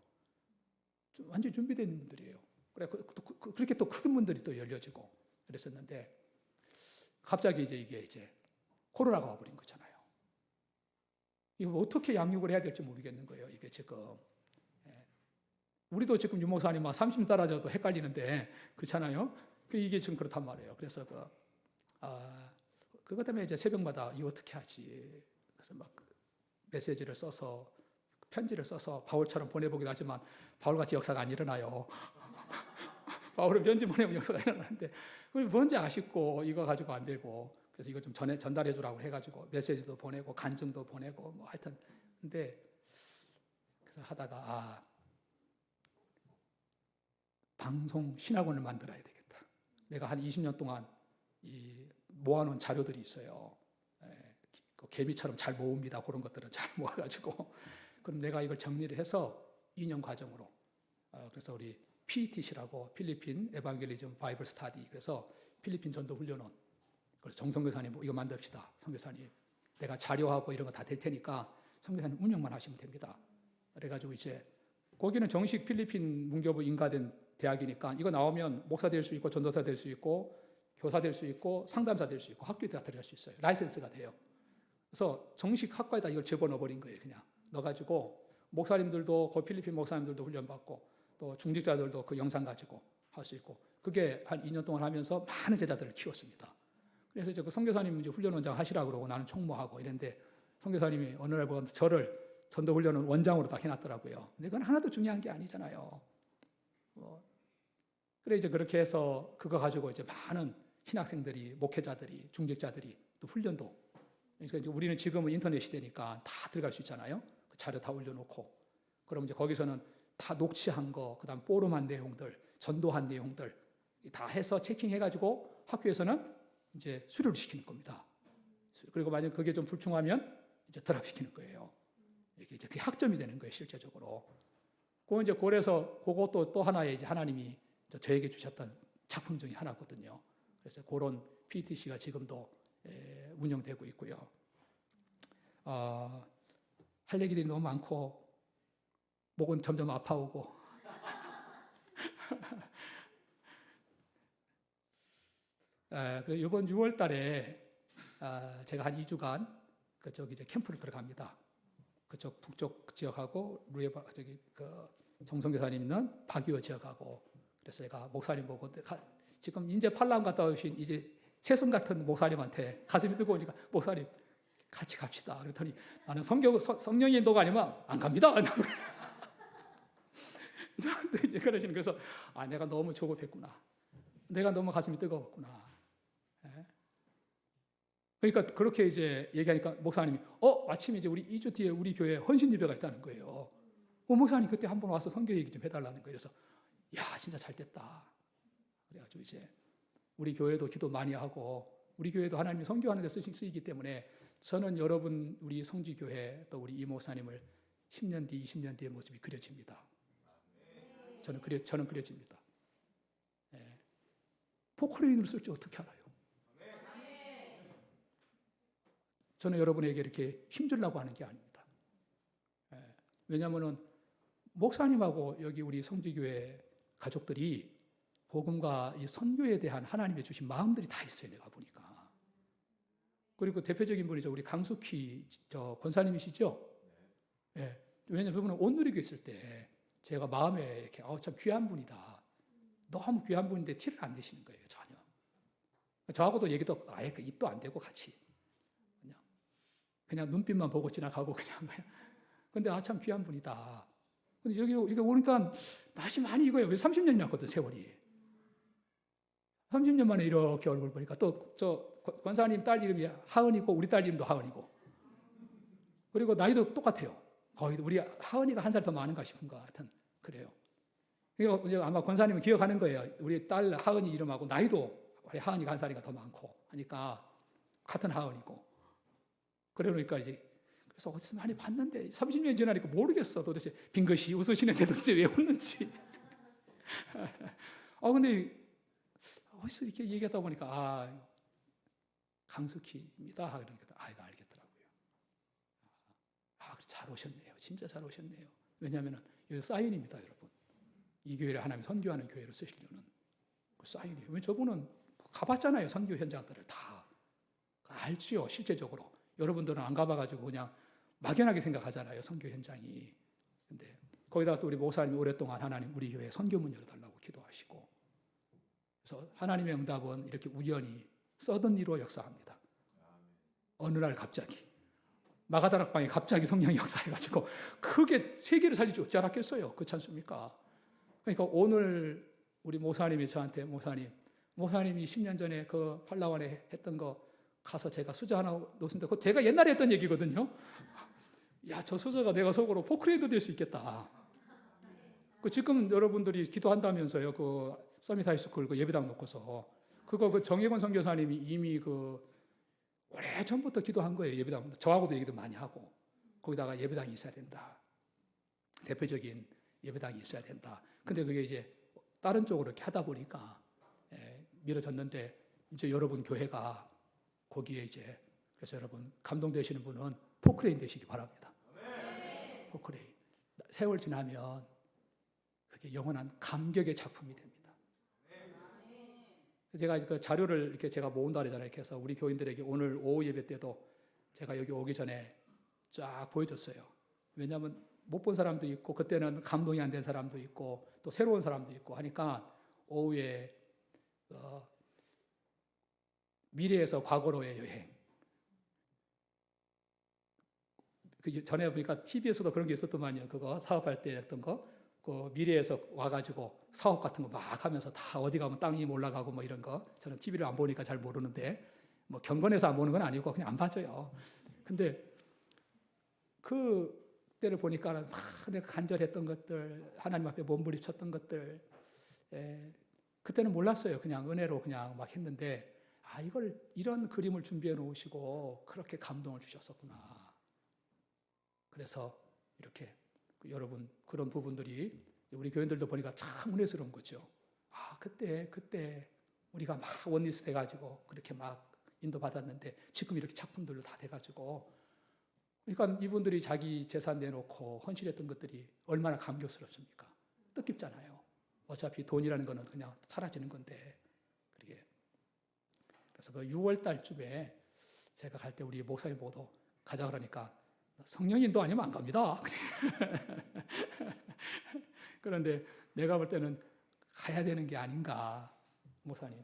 완전히 준비된 분들이에요. 그래 그렇게 또 큰 문들이 또 열려지고 그랬었는데 갑자기 이게 이제 코로나가 와버린 거잖아요. 이거 어떻게 양육을 해야 될지 모르겠는 거예요. 이게 지금 우리도 지금 유목사님 막 30년 따라줘도 헷갈리는데 그렇잖아요. 이게 지금 그렇단 말이에요. 그래서 그것 때문에 이제 새벽마다 이거 어떻게 하지? 그래서 막 메시지를 써서 편지를 써서 바울처럼 보내보기도 하지만 바울같이 역사가 안 일어나요. 바울은 편지 보내면 역사가 일어나는데 뭔지 아쉽고 이거 가지고 안 되고 그래서 이거 좀 전달해 주라고 해가지고 메시지도 보내고 간증도 보내고 뭐 하여튼 근데 그래서 하다가 방송 신학원을 만들어야 되겠다. 내가 한 20년 동안 모아놓은 자료들이 있어요. 개미처럼 잘 모읍니다. 그런 것들은 잘 모아가지고 그럼 내가 이걸 정리를 해서 2년 과정으로 그래서 우리 PETC라고 필리핀 에반겔리즘 바이블 스타디, 그래서 필리핀 전도 훈련원, 그래서 정선교사님 이거 만듭시다. 선교사님 내가 자료하고 이런 거 다 될 테니까 선교사님 운영만 하시면 됩니다. 그래가지고 이제 거기는 정식 필리핀 문교부 인가된 대학이니까 이거 나오면 목사 될 수 있고 전도사 될 수 있고 교사 될 수 있고 상담사 될 수 있고 학교에 다 들어갈 수 있어요. 라이센스가 돼요. 그래서 정식 학과에다 이걸 집어넣어 버린 거예요. 그냥 넣어가지고 목사님들도 그 필리핀 목사님들도 훈련받고 또 중직자들도 그 영상 가지고 할 수 있고, 그게 한 2년 동안 하면서 많은 제자들을 키웠습니다. 그래서 이제 그 선교사님 이제 훈련원장 하시라고 그러고 나는 총무하고 이랬는데 선교사님이 어느 날 보고 저를 전도훈련원 원장으로 딱 해놨더라고요. 근데 그건 하나도 중요한 게 아니잖아요. 그래 이제 그렇게 해서 그거 가지고 이제 많은 신학생들이, 목회자들이, 중직자들이 또 훈련도. 그러니까 이제 우리는 지금은 인터넷 시대니까 다 들어갈 수 있잖아요. 그 자료 다 올려놓고. 그럼 이제 거기서는 다 녹취한 거, 그다음 포럼한 내용들, 전도한 내용들 다 해서 체킹해가지고 학교에서는 이제 수료를 시키는 겁니다. 그리고 만약 그게 좀 불충하면 이제 드랍시키는 거예요. 이게 이제 그게 학점이 되는 거예요, 실제적으로. 이제 그래서 그것도 또 하나의 이제 하나님이 저에게 주셨던 작품 중에 하나거든요. 그래서 그런 PTC가 지금도 운영되고 있고요. 할 얘기들이 너무 많고 목은 점점 아파오고 이번 6월 달에 제가 한 2주간 그쪽 이제 캠프를 들어갑니다. 그쪽 북쪽 지역하고 루에바 저기 그 정성교사님은 바기오 지역하고, 그래서 제가 목사님 보고 지금 인제 팔람 갔다 오신 이제 새손 같은 목사님한테 가슴이 뜨거우니까 목사님 같이 갑시다. 그랬더니 나는 성령의 인도가 아니면 안 갑니다. 저한테 이제 그러시는, 그래서 내가 너무 조급했구나. 내가 너무 가슴이 뜨거웠구나. 그러니까 그렇게 이제 얘기하니까 목사님이 마침 이제 우리 2주 뒤에 우리 교회에 헌신 예배가 있다는 거예요. 목사님 그때 한번 와서 선교 얘기 좀 해달라는 거예요. 그래서 야 진짜 잘 됐다. 그래가지고 이제 우리 교회도 기도 많이 하고 우리 교회도 하나님이 선교하는 데 쓰이기 때문에 저는 여러분 우리 성지교회 또 우리 이 목사님을 10년 뒤 20년 뒤의 모습이 그려집니다. 저는 그려집니다. 포크레인으로 쓸지 어떻게 알아요? 저는 여러분에게 이렇게 힘주려고 하는 게 아닙니다. 왜냐하면 목사님하고 여기 우리 성지교회 가족들이 복음과 이 선교에 대한 하나님의 주신 마음들이 다 있어요. 내가 보니까. 그리고 대표적인 분이죠. 우리 강숙희 권사님이시죠? 왜냐하면 그분은 온누리교회 있을 때 제가 마음에 이렇게 참 귀한 분이다. 너무 귀한 분인데 티를 안 내시는 거예요. 전혀. 저하고도 얘기도 아예 입도 안 대고 같이. 그냥 눈빛만 보고 지나가고 그냥. 근데 참 귀한 분이다. 근데 여기 이렇게 오니까 낯이 많이 익어요. 왜 30년이 났거든, 세월이. 30년 만에 이렇게 얼굴 보니까 또 권사님 딸 이름이 하은이고 우리 딸 이름도 하은이고. 그리고 나이도 똑같아요. 거의 우리 하은이가 한 살 더 많은가 싶은 것 같은. 그래요. 이거 아마 권사님은 기억하는 거예요. 우리 딸 하은이 이름하고 나이도 하은이가 한 살인가 더 많고 하니까 같은 하은이고. 그러니까 이제 그래서 어디서 많이 봤는데 30년 지나니까 모르겠어. 도대체 빙긋이 웃으시는데 도대체 왜 웃는지. 근데 어디서 이렇게 얘기하다 보니까 강숙희입니다. 그러니까 이거 알겠더라고요. 잘 오셨네요. 진짜 잘 오셨네요. 왜냐하면 여기 사인입니다, 여러분. 이 교회를 하나님 선교하는 교회로 쓰시려는 그 사인이에요. 왜 저분은 가봤잖아요. 선교 현장들을 다 알지요. 실제적으로. 여러분들은 안 가봐가지고 그냥 막연하게 생각하잖아요. 선교 현장이. 근데 거기다가 또 우리 목사님이 오랫동안 하나님 우리 교회에 선교문 열어달라고 기도하시고, 그래서 하나님의 응답은 이렇게 우연히 서든리로 역사합니다. 어느 날 갑자기 마가다락방에 갑자기 성령이 역사해가지고 크게 세계를 살리지 어찌 알았겠어요. 그렇지 않습니까? 그러니까 오늘 우리 목사님이 저한테 목사님이 10년 전에 그 팔라완에 했던 거 가서 제가 수저 하나 놓습니다. 그거 제가 옛날에 했던 얘기거든요. 야, 저 수저가 내가 속으로 포크레인도 될 수 있겠다. 지금 여러분들이 기도한다면서요. 그 서밋 하이스쿨 그 예배당 놓고서 그거 그 정혜권 선교사님이 이미 오래 전부터 기도한 거예요. 예배당. 저하고도 얘기도 많이 하고 거기다가 예배당이 있어야 된다. 대표적인 예배당이 있어야 된다. 근데 그게 이제 다른 쪽으로 이렇게 하다 보니까 미뤄졌는데 이제 여러분 교회가 거기에 이제 그래서 여러분 감동되시는 분은 포크레인 되시기 바랍니다. 포크레인. 세월 지나면 그게 영원한 감격의 작품이 됩니다. 제가 그 자료를 이렇게 제가 모은다 그러잖아요. 그래서 우리 교인들에게 오늘 오후 예배 때도 제가 여기 오기 전에 쫙 보여줬어요. 왜냐하면 못 본 사람도 있고 그때는 감동이 안 된 사람도 있고 또 새로운 사람도 있고 하니까 오후에 미래에서 과거로의 여행. 그 전에 보니까 TV에서도 그런 게 있었더만요. 그거 사업할 때 했던 거. 그 미래에서 와가지고 사업 같은 거 막 하면서 다 어디 가면 땅이 올라가고 뭐 이런 거. 저는 TV를 안 보니까 잘 모르는데 뭐 경건해서 안 보는 건 아니고 그냥 안 봐줘요. 근데 그 때를 보니까 막 내가 간절했던 것들, 하나님 앞에 몸부림쳤던 것들, 그때는 몰랐어요. 그냥 은혜로 그냥 막 했는데, 이런 그림을 준비해 놓으시고 그렇게 감동을 주셨었구나. 그래서 이렇게 여러분 그런 부분들이 우리 교인들도 보니까 참 은혜스러운 거죠. 그때 우리가 막 원리스 돼가지고 그렇게 막 인도받았는데 지금 이렇게 작품들로 다 돼가지고 그러니까 이분들이 자기 재산 내놓고 헌신했던 것들이 얼마나 감격스럽습니까? 뜻깊잖아요. 어차피 돈이라는 거는 그냥 사라지는 건데. 그래서 그 6월 달쯤에 제가 갈 때 우리 목사님 보고 가자 그러니까 성령인도 아니면 안 갑니다. 그런데 내가 볼 때는 가야 되는 게 아닌가, 목사님.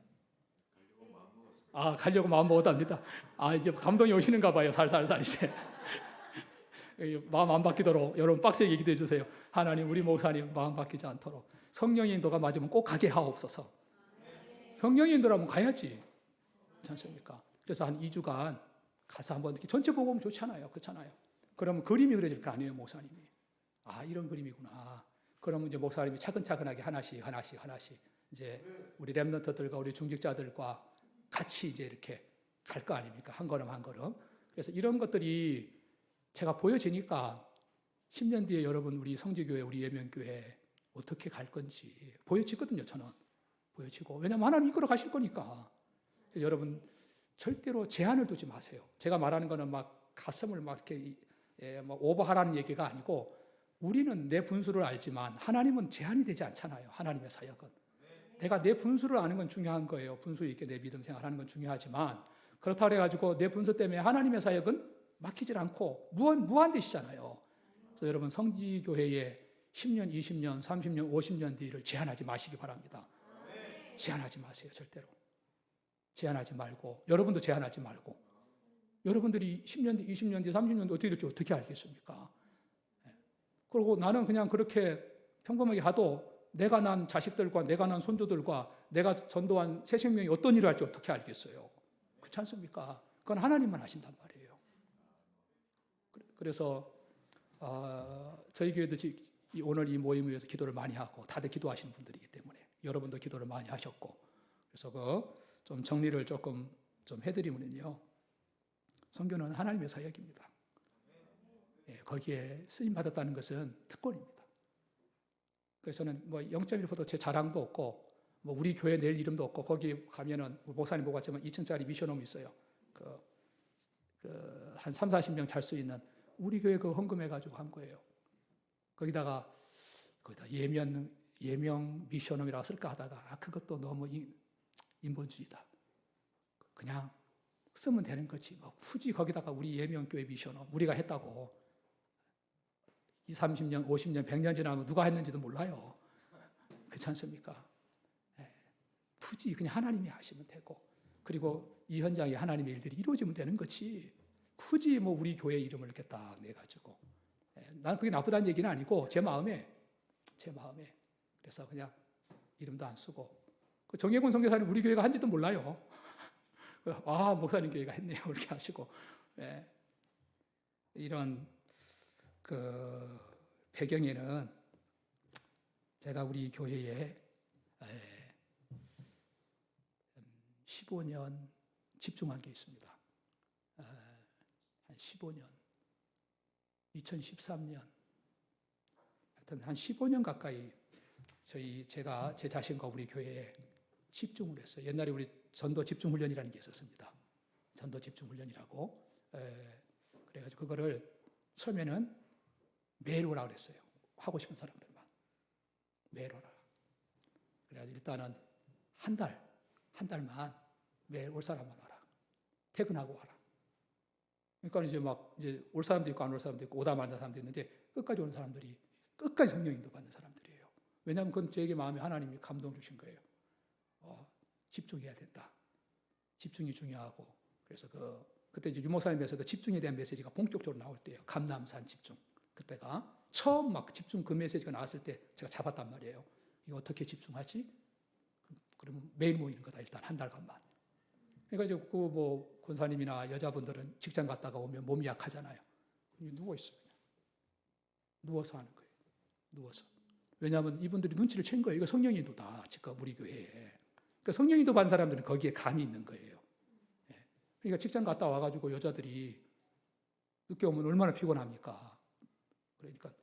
가려고 마음 먹었답니다. 이제 감동이 오시는가 봐요. 살살살 이제. 마음 안 바뀌도록 여러분 빡세게 기도해 주세요. 하나님 우리 목사님 마음 바뀌지 않도록 성령의 인도가 맞으면 꼭 가게 하옵소서. 성령의 인도라면 가야지. 그렇지 않습니까? 그래서 한 2주간 가서 한번 이렇게 전체 보고 오면 좋잖아요. 그렇잖아요. 그러면 그림이 그려질 거 아니에요, 목사님이. 이런 그림이구나. 그러면 이제 목사님이 차근차근하게 하나씩 이제 우리 렘넌트들과 우리 중직자들과 같이 이제 이렇게 갈 거 아닙니까? 한 걸음 한 걸음. 그래서 이런 것들이 제가 보여지니까 10년 뒤에 여러분 우리 성지교회, 우리 예명교회 어떻게 갈 건지 보여지거든요, 저는. 보여지고. 왜냐하면 하나님 이끌어 가실 거니까. 여러분 절대로 제한을 두지 마세요. 제가 말하는 거는 막 가슴을 막 이렇게 막 오버하라는 얘기가 아니고 우리는 내 분수를 알지만 하나님은 제한이 되지 않잖아요. 하나님의 사역은. 내가 내 분수를 아는 건 중요한 거예요. 분수 있게 내 믿음 생활하는 건 중요하지만 그렇다고 해가지고 내 분수 때문에 하나님의 사역은 막히질 않고 무한되시잖아요. 그래서 여러분 성지교회에 10년, 20년, 30년, 50년 뒤를 제한하지 마시기 바랍니다. 제한하지 마세요. 절대로. 제한하지 말고 여러분도 제한하지 말고 여러분들이 10년 뒤, 20년 뒤, 30년 뒤 어떻게 될지 어떻게 알겠습니까? 그리고 나는 그냥 그렇게 평범하게 하도 내가 난 자식들과 내가 난 손주들과 내가 전도한 새 생명이 어떤 일을 할지 어떻게 알겠어요? 그렇지 않습니까? 그건 하나님만 하신단 말이에요. 그래서 저희 교회도 오늘 이 모임을 위해서 기도를 많이 하고 다들 기도하시는 분들이기 때문에 여러분도 기도를 많이 하셨고 그래서 좀 정리를 조금 좀 해드리면요. 선교는 하나님의 사역입니다. 거기에 쓰임 받았다는 것은 특권입니다. 그래서 저는 뭐 0.1%도 제 자랑도 없고 뭐 우리 교회 낼 이름도 없고 거기 가면은 목사님 보고 왔지만 2층짜리 미션홈이 있어요. 한 3, 40명 잘 수 있는 우리 교회 그 헌금해가지고 한 거예요. 거기다 예명 미션홈이라고 쓸까 하다가 그것도 너무 인본주의다. 그냥 쓰면 되는 거지. 뭐 굳이 거기다가 우리 예명교회 미션홈 우리가 했다고 20, 30년, 50년, 100년 지나면 누가 했는지도 몰라요. 그렇지 않습니까? 굳이 그냥 하나님이 하시면 되고 그리고 이 현장에 하나님의 일들이 이루어지면 되는 거지. 굳이 뭐 우리 교회 이름을 이렇게 딱 내가지고 난 그게 나쁘다는 얘기는 아니고 제 마음에 그래서 그냥 이름도 안 쓰고 정혜곤 선교사님 우리 교회가 한지도 몰라요. 목사님 교회가 했네요. 이렇게 하시고 이런 그 배경에는 제가 우리 교회에 15년 집중한 게 있습니다. 한 15년, 2013년, 하여튼 한 15년 가까이 제가 제 자신과 우리 교회에 집중을 했어요. 옛날에 우리 전도 집중 훈련이라는 게 있었습니다. 전도 집중 훈련이라고. 그래가지고 그거를 처음에는 매일 오라 그랬어요. 하고 싶은 사람들만 매일 오라. 그래가지고 일단은 한 달만 매일 올 사람만 와라. 퇴근하고 와라. 그러니까 이제 올 사람도 있고 안 올 사람도 있고 오다 말다 사람도 있는데 끝까지 오는 사람들이 끝까지 성령 인도 받는 사람들이에요. 왜냐하면 그건 저에게 마음에 하나님이 감동 주신 거예요. 집중해야 된다. 집중이 중요하고. 그래서 그때 이제 유목사님에서도 집중에 대한 메시지가 본격적으로 나올 때예요. 감남산 집중. 그때가 처음 막 집중 그 메시지가 나왔을 때 제가 잡았단 말이에요. 이거 어떻게 집중하지? 그러면 매일 모이는 거다. 일단 한 달간만. 그러니까 이제 권사님이나 여자분들은 직장 갔다가 오면 몸이 약하잖아요. 누워 있어요. 누워서 하는 거예요. 누워서. 왜냐하면 이분들이 눈치를 챈 거예요. 이거 성령인도다. 지금 우리 교회에. 그러니까 성령인도 받은 사람들은 거기에 감이 있는 거예요. 그러니까 직장 갔다 와가지고 여자들이 늦게 오면 얼마나 피곤합니까? 그러니까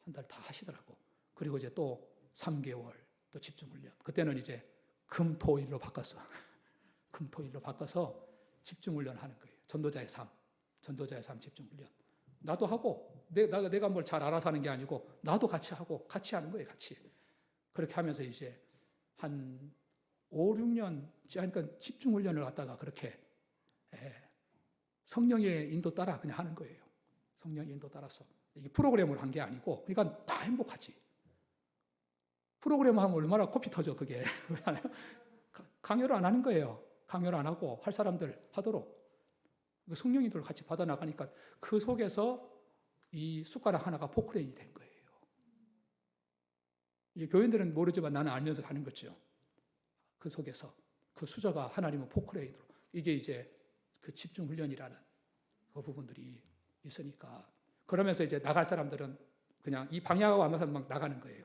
한 달 다 하시더라고. 그리고 이제 또 3개월 또 집중훈련. 그때는 이제 금토일로 바꿨어. 금토일로 바꿔서 집중훈련 하는 거예요. 전도자의 삶 집중훈련. 나도 하고 내가 뭘 잘 알아서 하는 게 아니고 나도 같이 하고 같이 하는 거예요. 같이. 그렇게 하면서 이제 한 5, 6년 그러니까 집중훈련을 갖다가 그렇게 성령의 인도 따라 그냥 하는 거예요. 성령의 인도 따라서. 이게 프로그램을 한 게 아니고 그러니까 다 행복하지. 프로그램 하면 얼마나 코피 터져 그게. 강요를 안 하는 거예요. 강요를 안 하고 할 사람들 하도록. 성령인도를 같이 받아나가니까 그 속에서 이 숟가락 하나가 포크레인이 된 거예요. 이 교인들은 모르지만 나는 알면서 가는 거죠. 그 속에서 그 수저가 하나님은 포크레인으로. 이게 이제 그 집중 훈련이라는 그 부분들이 있으니까. 그러면서 이제 나갈 사람들은 그냥 이 방향하고 안 맞아서 막 나가는 거예요.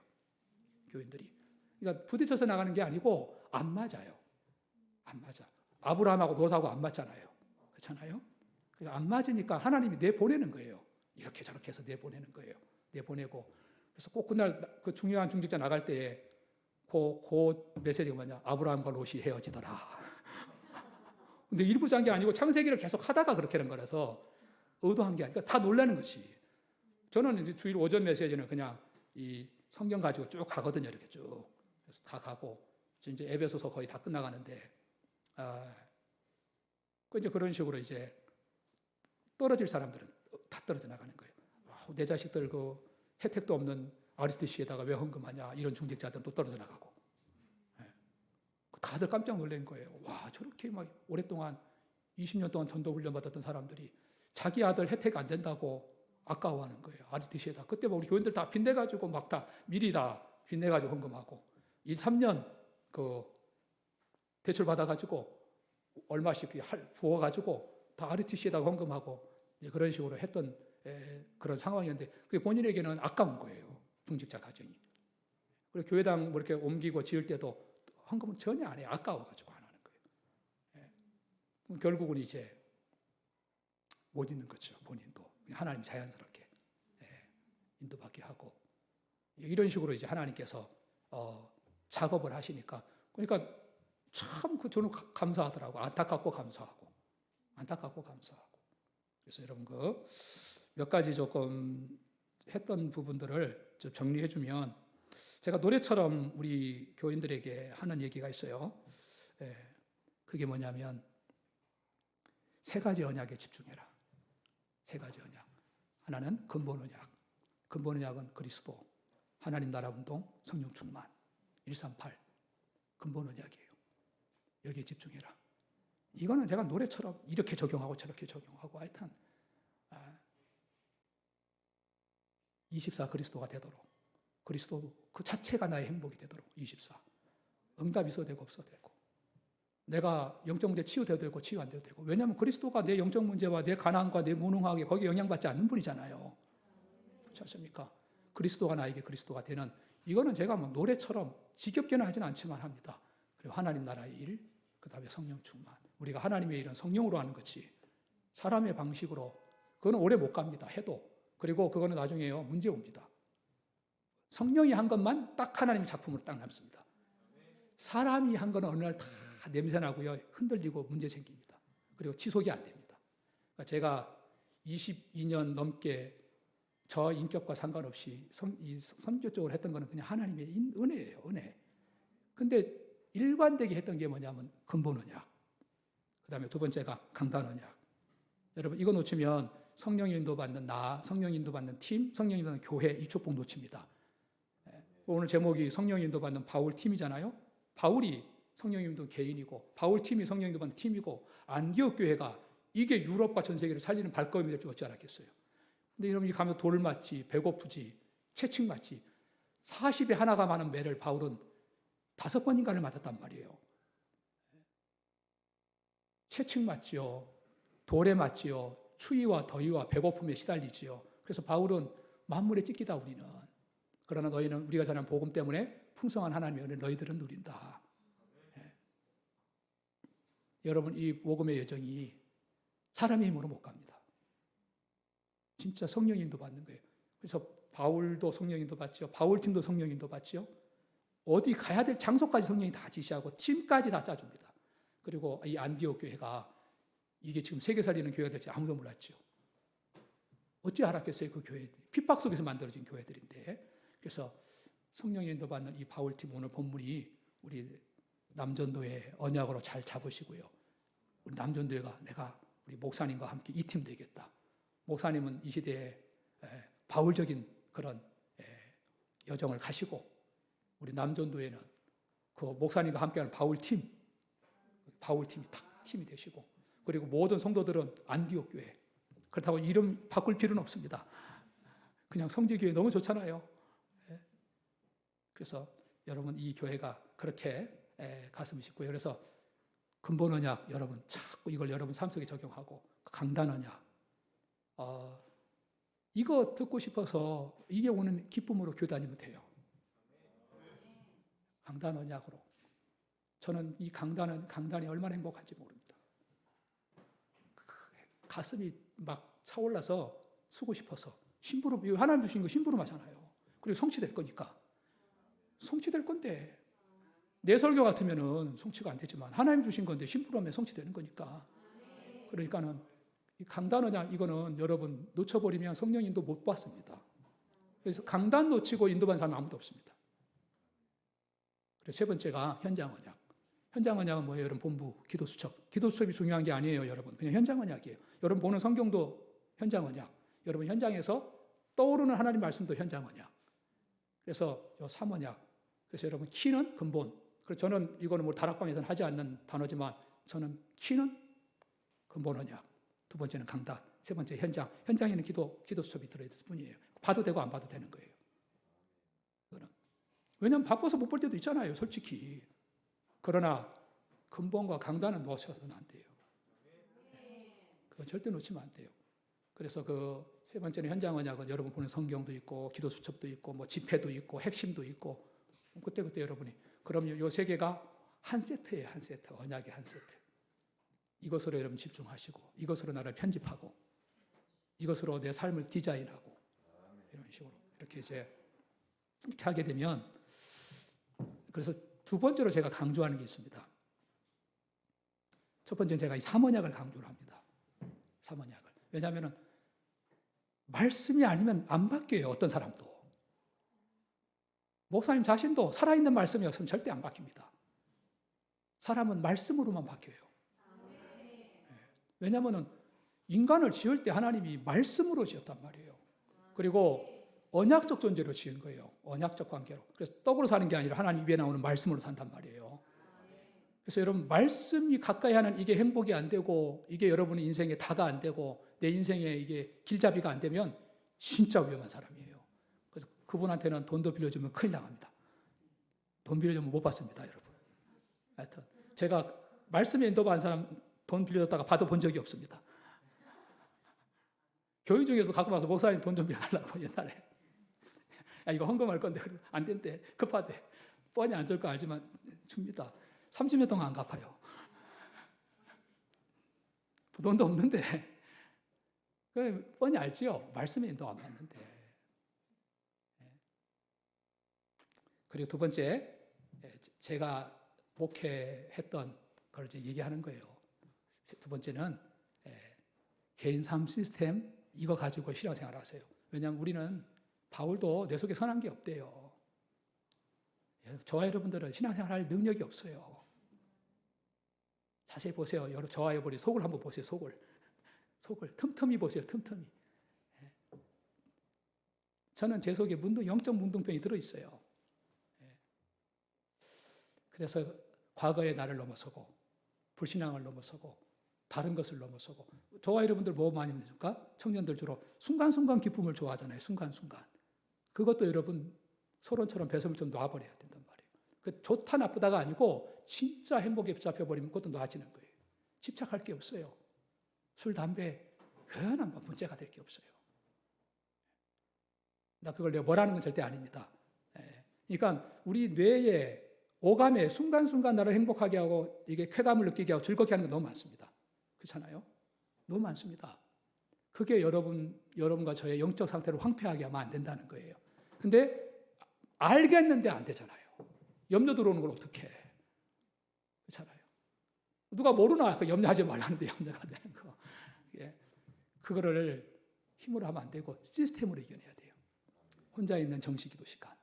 교인들이. 그러니까 부딪혀서 나가는 게 아니고 안 맞아요. 안 맞아. 아브라함하고 롯하고 안 맞잖아요. 그렇잖아요? 안 맞으니까 하나님이 내보내는 거예요. 이렇게 저렇게 해서 내보내는 거예요. 내보내고. 그래서 꼭 그날 그 중요한 중직자 나갈 때에 그 메시지가 뭐냐. 아브라함과 롯이 헤어지더라. 근데 일부장 게 아니고 창세기를 계속 하다가 그렇게 하는 거라서 의도한 게 아니라 다 놀라는 거지. 저는 이제 주일 오전 메시지는 그냥 이 성경 가지고 쭉 가거든요. 이렇게 쭉. 그래서 다 가고. 이제 에베소서 거의 다 끝나가는데. 이제 그런 식으로 이제 떨어질 사람들은 다 떨어져 나가는 거예요. 내 자식들 그 혜택도 없는 RTC에다가 왜 헌금하냐 이런 중직자들은 또 떨어져 나가고. 다들 깜짝 놀란 거예요. 와 저렇게 막 오랫동안 20년 동안 전도 훈련 받았던 사람들이 자기 아들 혜택 안 된다고 아까워하는 거예요. RTC에다. 그때 막 우리 교인들 다 빚내가지고 막 다 미리 다 빚내가지고 헌금하고 1, 3년 그 대출 받아가지고 얼마씩 부어가지고 다 RTC에다가 헌금하고 그런 식으로 했던 그런 상황이었는데 그게 본인에게는 아까운 거예요. 중직자 가정이. 그리고 교회당 뭐 이렇게 옮기고 지을 때도 헌금은 전혀 안 해요. 아까워가지고 안 하는 거예요. 결국은 이제 못 있는 거죠. 본인도. 하나님 자연스럽게 인도받게 하고 이런 식으로 이제 하나님께서 작업을 하시니까 그러니까 참 저는 감사하더라고. 안타깝고 감사하고. 그래서 여러분 몇 가지 조금 했던 부분들을 좀 정리해 주면 제가 노래처럼 우리 교인들에게 하는 얘기가 있어요. 그게 뭐냐면 3가지 언약에 집중해라. 3가지 언약. 하나는 근본 언약. 근본 언약은 그리스도, 하나님 나라 운동, 성령 충만. 138. 근본 언약이에요. 여기에 집중해라. 이거는 제가 노래처럼 이렇게 적용하고 저렇게 적용하고 하여튼 24 그리스도가 되도록 그리스도 그 자체가 나의 행복이 되도록 24 응답이 있어도 되고 없어도 되고 내가 영적 문제 치유돼도 되고 치유 안 돼도 되고 왜냐하면 그리스도가 내 영적 문제와 내 가난과 내 무능하게 거기에 영향받지 않는 분이잖아요. 그렇지 않습니까? 그리스도가 나에게 그리스도가 되는 이거는 제가 뭐 노래처럼 지겹게는 하진 않지만 합니다. 그리고 하나님 나라의 일, 그 다음에 성령 충만. 우리가 하나님의 일은 성령으로 하는 거지 사람의 방식으로 그거는 오래 못 갑니다. 해도. 그리고 그거는 나중에요 문제 옵니다. 성령이 한 것만 딱 하나님의 작품으로 딱 남습니다. 사람이 한 거는 어느 날 다 냄새나고요. 흔들리고 문제 생깁니다. 그리고 지속이 안 됩니다. 그러니까 제가 22년 넘게 저 인격과 상관없이 선교 쪽으로 했던 거는 그냥 하나님의 은혜예요. 은혜. 근데 일관되게 했던 게 뭐냐면 근본 언약. 그 다음에 두 번째가 강단 언약. 여러분 이거 놓치면 성령 인도받는 나, 성령 인도받는 팀, 성령 인도받는 교회 이 축복 놓칩니다. 오늘 제목이 성령 인도받는 바울 팀이잖아요. 바울이 성령 인도 개인이고 바울 팀이 성령 인도받는 팀이고 안디옥 교회가 이게 유럽과 전 세계를 살리는 발걸음이 될 줄 어찌 알았겠어요. 근데 여러분이 가면 돌 맞지, 배고프지, 채찍 맞지. 40에 하나가 많은 매를 바울은 5번인가를 맞았단 말이에요. 채찍 맞지요. 돌에 맞지요. 추위와 더위와 배고픔에 시달리지요. 그래서 바울은 만물에 찢기다 우리는. 그러나 너희는 우리가 전한 복음 때문에 풍성한 하나님의 은혜를 너희들은 누린다. 예. 여러분 이 복음의 여정이 사람의 힘으로 못 갑니다. 진짜 성령 인도 받는 거예요. 그래서 바울도 성령 인도 받죠. 바울 팀도 성령 인도 받죠. 어디 가야 될 장소까지 성령이 다 지시하고 팀까지 다 짜줍니다. 그리고 이 안디옥 교회가 이게 지금 세계 살리는 교회가 될지 아무도 몰랐죠. 어찌 알았겠어요, 그 교회들이. 핍박 속에서 만들어진 교회들인데. 그래서 성령의 인도받는 이 바울팀 오늘 본문이 우리 남전도의 언약으로 잘 잡으시고요. 우리 남전도회가 내가 우리 목사님과 함께 이 팀 되겠다. 목사님은 이 시대에 바울적인 그런 여정을 가시고 우리 남전도회는 그 목사님과 함께하는 바울팀이 딱 팀이 되시고 그리고 모든 성도들은 안디옥 교회. 그렇다고 이름 바꿀 필요는 없습니다. 그냥 성지교회 너무 좋잖아요. 그래서 여러분 이 교회가 그렇게 가슴이 싣고요. 그래서 근본 언약 여러분 자꾸 이걸 여러분 삶 속에 적용하고 강단 언약 이거 듣고 싶어서 이게 오는 기쁨으로 교회 다니면 돼요. 강단 언약으로. 저는 이 강단이 얼마나 행복한지 모릅니다. 가슴이 막 차올라서 쓰고 싶어서 심부름, 하나님 주신 거 심부름하잖아요. 그리고 성취될 거니까. 성취될 건데 내 설교 같으면은 성취가 안 되지만 하나님 주신 건데 심부름하면 성취되는 거니까. 그러니까는 이 강단 언약 이거는 여러분 놓쳐버리면 성령 인도 못 받습니다. 그래서 강단 놓치고 인도받는 사람은 아무도 없습니다. 그래서 세 번째가 현장 언약. 현장 언약은 뭐예요? 여러분 본부, 기도 수첩. 기도 수첩이 중요한 게 아니에요, 여러분. 그냥 현장 언약이에요. 여러분 보는 성경도 현장 언약. 여러분 현장에서 떠오르는 하나님 말씀도 현장 언약. 그래서 요 3언약. 그래서 여러분 키는 근본. 그래서 저는 이거는 뭐 다락방에서는 하지 않는 단어지만 저는 키는 근본 언약. 두 번째는 강단. 세 번째 현장. 현장에는 기도 수첩이 들어있을 뿐이에요. 봐도 되고 안 봐도 되는 거예요. 왜냐하면 바빠서 못 볼 때도 있잖아요, 솔직히. 그러나 근본과 강단은 놓쳐서는 안 돼요. 그건 절대 놓치면 안 돼요. 그래서 그 세 번째는 현장 언약은 여러분 보는 성경도 있고 기도 수첩도 있고 뭐 집회도 있고 핵심도 있고 그때 여러분이 그럼 요 세 개가 한 세트예요. 한 세트. 언약의 한 세트. 이것으로 여러분 집중하시고 이것으로 나를 편집하고 이것으로 내 삶을 디자인하고 이런 식으로 이렇게 이제 이렇게 하게 되면 그래서 두 번째로 제가 강조하는 게 있습니다. 첫 번째는 제가 이 3언약을 강조를 합니다. 3언약을. 왜냐하면 말씀이 아니면 안 바뀌어요. 어떤 사람도. 목사님 자신도 살아있는 말씀이 없으면 절대 안 바뀝니다. 사람은 말씀으로만 바뀌어요. 왜냐하면 인간을 지을 때 하나님이 말씀으로 지었단 말이에요. 그리고 언약적 존재로 지은 거예요. 언약적 관계로. 그래서 떡으로 사는 게 아니라 하나님 입에 나오는 말씀으로 산단 말이에요. 그래서 여러분 말씀이 가까이 하는 이게 행복이 안 되고 이게 여러분의 인생의 다가 안 되고 내 인생의 이게 길잡이가 안 되면 진짜 위험한 사람이에요. 그래서 그분한테는 돈도 빌려주면 큰일 나갑니다. 돈 빌려주면 못 받습니다, 여러분. 하여튼 제가 말씀에 인도받은 사람 돈 빌려줬다가 받아본 적이 없습니다. 교회 중에서 갖고 와서 목사님 돈 좀 빌려달라고 옛날에. 야, 이거 헌금할 건데 안 된대. 급하대. 뻔히 안 줄 거 알지만 줍니다. 30년 동안 안 갚아요. 돈도 없는데. 뻔히 알지요. 말씀에 인도 안 받는데. 그리고 두 번째, 제가 목회했던 걸 이제 얘기하는 거예요. 두 번째는 개인 삶 시스템 이거 가지고 신앙생활 하세요. 왜냐하면 우리는 바울도 내 속에 선한 게 없대요. 저와 여러분들은 신앙생활 할 능력이 없어요. 자세히 보세요. 저와 여러분이 속을 한번 보세요. 속을 틈틈이 보세요. 틈틈이. 저는 제 속에 영적 문둥병이 들어있어요. 그래서 과거의 나를 넘어서고 불신앙을 넘어서고 다른 것을 넘어서고 저와 여러분들 뭐 많이 합니까? 청년들 주로 순간순간 기쁨을 좋아하잖아요. 순간순간. 그것도 여러분 소론처럼 배설물 좀 놔버려야 된단 말이에요. 그 좋다 나쁘다가 아니고 진짜 행복에 붙잡혀버리면 그것도 놔지는 거예요. 집착할 게 없어요. 술, 담배 그거는 뭐 문제가 될 게 없어요. 나 그걸 내가 뭐라는 건 절대 아닙니다. 그러니까 우리 뇌에 오감에 순간순간 나를 행복하게 하고 이게 쾌감을 느끼게 하고 즐겁게 하는 게 너무 많습니다. 그렇잖아요? 너무 많습니다. 그게 여러분과 저의 영적 상태를 황폐하게 하면 안 된다는 거예요. 근데 알겠는데 안 되잖아요. 염려 들어오는 걸 어떻게 해? 그렇잖아요. 누가 모르나 그 염려하지 말라는데 염려가 되는 거. 그거를 힘으로 하면 안 되고 시스템으로 이겨내야 돼요. 혼자 있는 정식기도 시간.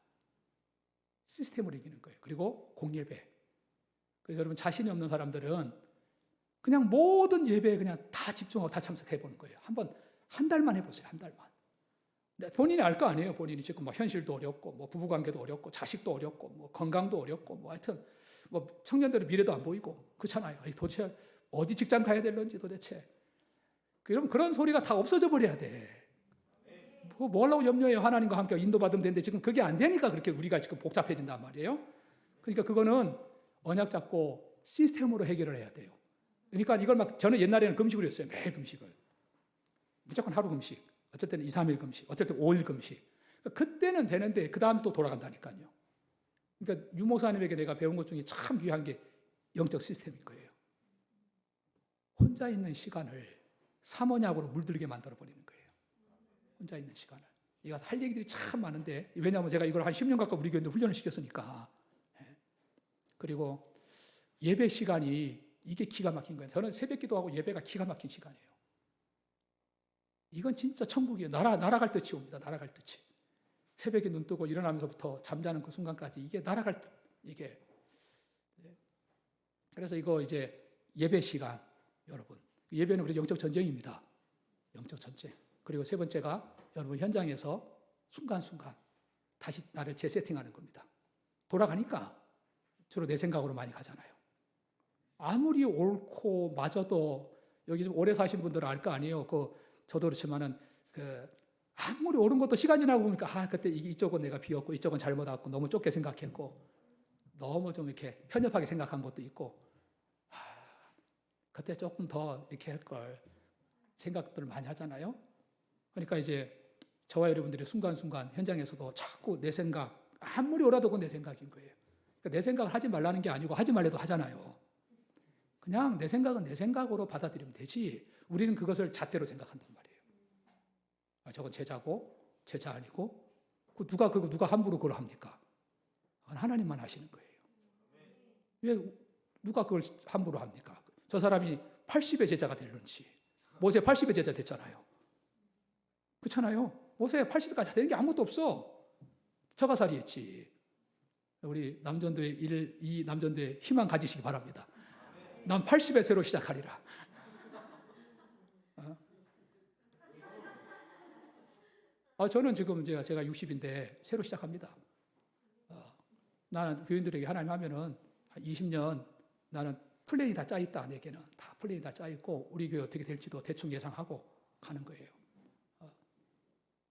시스템으로 이기는 거예요. 그리고 공예배. 그래서 여러분 자신이 없는 사람들은 그냥 모든 예배에 그냥 다 집중하고 다 참석해 보는 거예요. 한 달만 해보세요. 한 달만. 본인이 알 거 아니에요. 본인이 지금 뭐 현실도 어렵고, 뭐 부부관계도 어렵고, 자식도 어렵고, 뭐 건강도 어렵고, 뭐 하여튼 뭐 청년들의 미래도 안 보이고 그렇잖아요. 도대체 어디 직장 가야 될런지 도대체. 그럼 그런 소리가 다 없어져 버려야 돼. 뭐 하려고 염려해요? 하나님과 함께 인도받으면 되는데 지금 그게 안 되니까 그렇게 우리가 지금 복잡해진단 말이에요. 그러니까 그거는 언약 잡고 시스템으로 해결을 해야 돼요. 그러니까 이걸 저는 옛날에는 금식을 했어요. 매일 금식을. 무조건 하루 금식. 어쩔 때는 2, 3일 금식. 어쩔 때는 5일 금식. 그러니까 그때는 되는데 그 다음 또 돌아간다니까요. 그러니까 유목사님에게 내가 배운 것 중에 참 귀한 게 영적 시스템인 거예요. 혼자 있는 시간을 사모약으로 물들게 만들어버리는 거예요. 혼자 있는 시간을. 이거 할 얘기들이 참 많은데 왜냐하면 제가 이걸 한 10년 가까이 우리 교회에 훈련을 시켰으니까. 그리고 예배 시간이 이게 기가 막힌 거예요. 저는 새벽 기도하고 예배가 기가 막힌 시간이에요. 이건 진짜 천국이에요. 날아갈 듯이 옵니다. 날아갈 듯이. 새벽에 눈 뜨고 일어나면서부터 잠자는 그 순간까지 이게 날아갈 듯. 이게. 그래서 이거 이제 예배 시간 여러분. 예배는 우리 영적 전쟁입니다. 영적 전쟁. 그리고 세 번째가 여러분 현장에서 순간순간 다시 나를 재세팅하는 겁니다. 돌아가니까 주로 내 생각으로 많이 가잖아요. 아무리 옳고 맞아도 여기 좀 오래 사신 분들은 알 거 아니에요. 저도 그렇지만은 아무리 옳은 것도 시간 지나고 보니까 그때 이쪽은 내가 비웠고 이쪽은 잘못하고 너무 좁게 생각했고 너무 좀 이렇게 편협하게 생각한 것도 있고 그때 조금 더 이렇게 할 걸 생각들을 많이 하잖아요. 그러니까 이제 저와 여러분들이 순간순간 현장에서도 자꾸 내 생각 아무리 옳아도 그건 내 생각인 거예요. 그러니까 내 생각을 하지 말라는 게 아니고 하지 말래도 하잖아요. 그냥 내 생각은 내 생각으로 받아들이면 되지 우리는 그것을 잣대로 생각한단 말이에요. 저건 제자고 제자 아니고 누가 함부로 그걸 합니까? 하나님만 하시는 거예요. 왜 누가 그걸 함부로 합니까? 저 사람이 80의 제자가 되는지 모세 80의 제자 됐잖아요. 그렇잖아요. 모세 80까지 되는 게 아무것도 없어. 처가살이 했지. 우리 남전도의 이 남전도에 희망 가지시기 바랍니다. 난 80에 새로 시작하리라. 저는 지금 제가 60인데 새로 시작합니다. 나는 교인들에게 하나님 하면은 한 20년 나는 플랜이 다 짜 있다. 내게는 다 플랜이 다 짜 있고 우리 교회 어떻게 될지도 대충 예상하고 가는 거예요.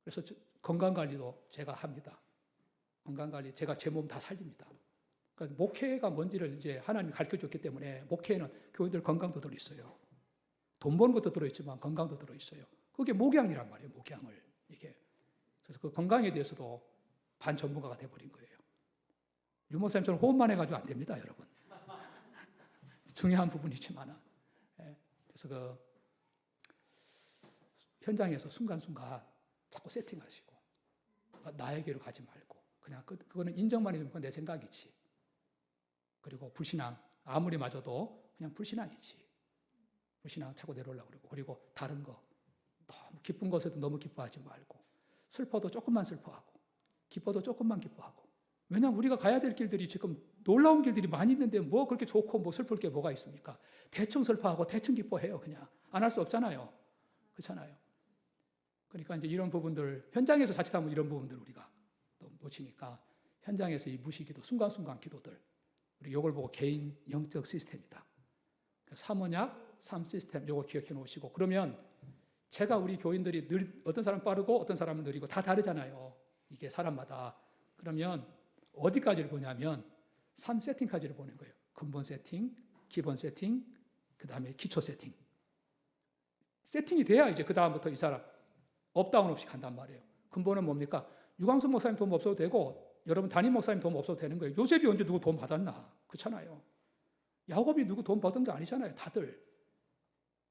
그래서 건강 관리도 제가 합니다. 건강 관리 제가 제 몸 다 살립니다. 그러니까 목회가 뭔지를 이제 하나님이 가르쳐 줬기 때문에 목회에는 교인들 건강도 들어 있어요. 돈 버는 것도 들어 있지만 건강도 들어 있어요. 그게 목양이란 말이에요. 목양을 이게. 그래서 그 건강에 대해서도 반전문가가 돼버린 거예요. 유목사님처럼 호흡만 해가지고 안 됩니다, 여러분. 중요한 부분이지만은. 그래서 현장에서 순간순간 자꾸 세팅하시고 나에게로 가지 말고 그냥 그거는 인정만 해주면 그건 내 생각이지. 그리고 불신앙, 아무리 맞아도 그냥 불신앙이지. 불신앙 차고 내려오려고 그러고, 그리고 다른 거, 너무 기쁜 것에도 너무 기뻐하지 말고, 슬퍼도 조금만 슬퍼하고, 기뻐도 조금만 기뻐하고. 왜냐하면 우리가 가야 될 길들이 지금 놀라운 길들이 많이 있는데 뭐 그렇게 좋고 뭐 슬플 게 뭐가 있습니까? 대충 슬퍼하고 대충 기뻐해요. 그냥 안 할 수 없잖아요. 그렇잖아요. 그러니까 이제 이런 부분들, 현장에서 자칫하면 이런 부분들 우리가 또 놓치니까 현장에서 이 무시기도, 순간순간 기도들, 우리 이걸 보고 개인 영적 시스템이다. 삼언약, 3시스템 이거 기억해 놓으시고, 그러면 제가 우리 교인들이 어떤 사람은 빠르고 어떤 사람은 느리고 다 다르잖아요. 이게 사람마다. 그러면 어디까지를 보냐면 3세팅까지를 보는 거예요. 근본 세팅, 기본 세팅, 그 다음에 기초 세팅. 세팅이 돼야 이제 그 다음부터 이 사람 업다운 없이 간단 말이에요. 근본은 뭡니까? 유광수 목사님 도움 없어도 되고 여러분 담임 목사님 도움 없어도 되는 거예요. 요셉이 언제 누구 도움 받았나? 그렇잖아요. 야곱이 누구 도움 받은 게 아니잖아요. 다들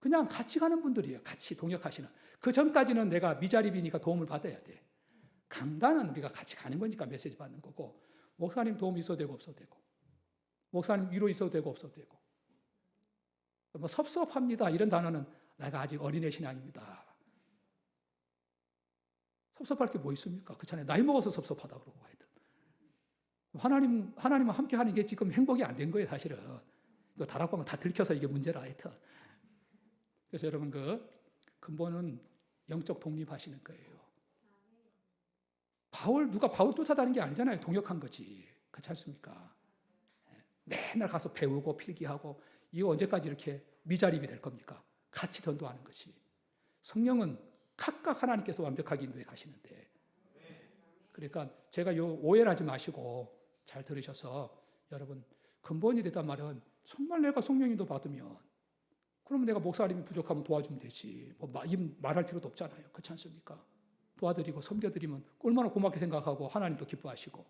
그냥 같이 가는 분들이에요. 같이 동역하시는. 그 전까지는 내가 미자립이니까 도움을 받아야 돼. 강단은 우리가 같이 가는 거니까 메시지 받는 거고, 목사님 도움 있어도 되고 없어도 되고, 목사님 위로 있어도 되고 없어도 되고, 뭐 섭섭합니다 이런 단어는 내가 아직 어린애 신앙입니다. 섭섭할 게 뭐 있습니까? 그렇잖아요. 나이 먹어서 섭섭하다 그러고 하여튼. 하나님과 함께 하는 게 지금 행복이 안 된 거예요, 사실은. 이거 다락방은 다 들켜서 이게 문제라 하여튼. 그래서 여러분 그 근본은 영적 독립하시는 거예요. 누가 바울 쫓아다니는 게 아니잖아요. 동역한 거지. 그렇지 않습니까? 맨날 가서 배우고 필기하고, 이거 언제까지 이렇게 미자립이 될 겁니까? 같이 전도하는 것이. 성령은 각각 하나님께서 완벽하게 인도해 가시는데, 그러니까 제가 오해를 하지 마시고 잘 들으셔서, 여러분 근본이 됐단 말은 정말 내가 성령 인도 받으면 그럼 내가 목사님이 부족하면 도와주면 되지. 뭐 말할 필요도 없잖아요. 그렇지 않습니까? 도와드리고 섬겨드리면 얼마나 고맙게 생각하고 하나님도 기뻐하시고.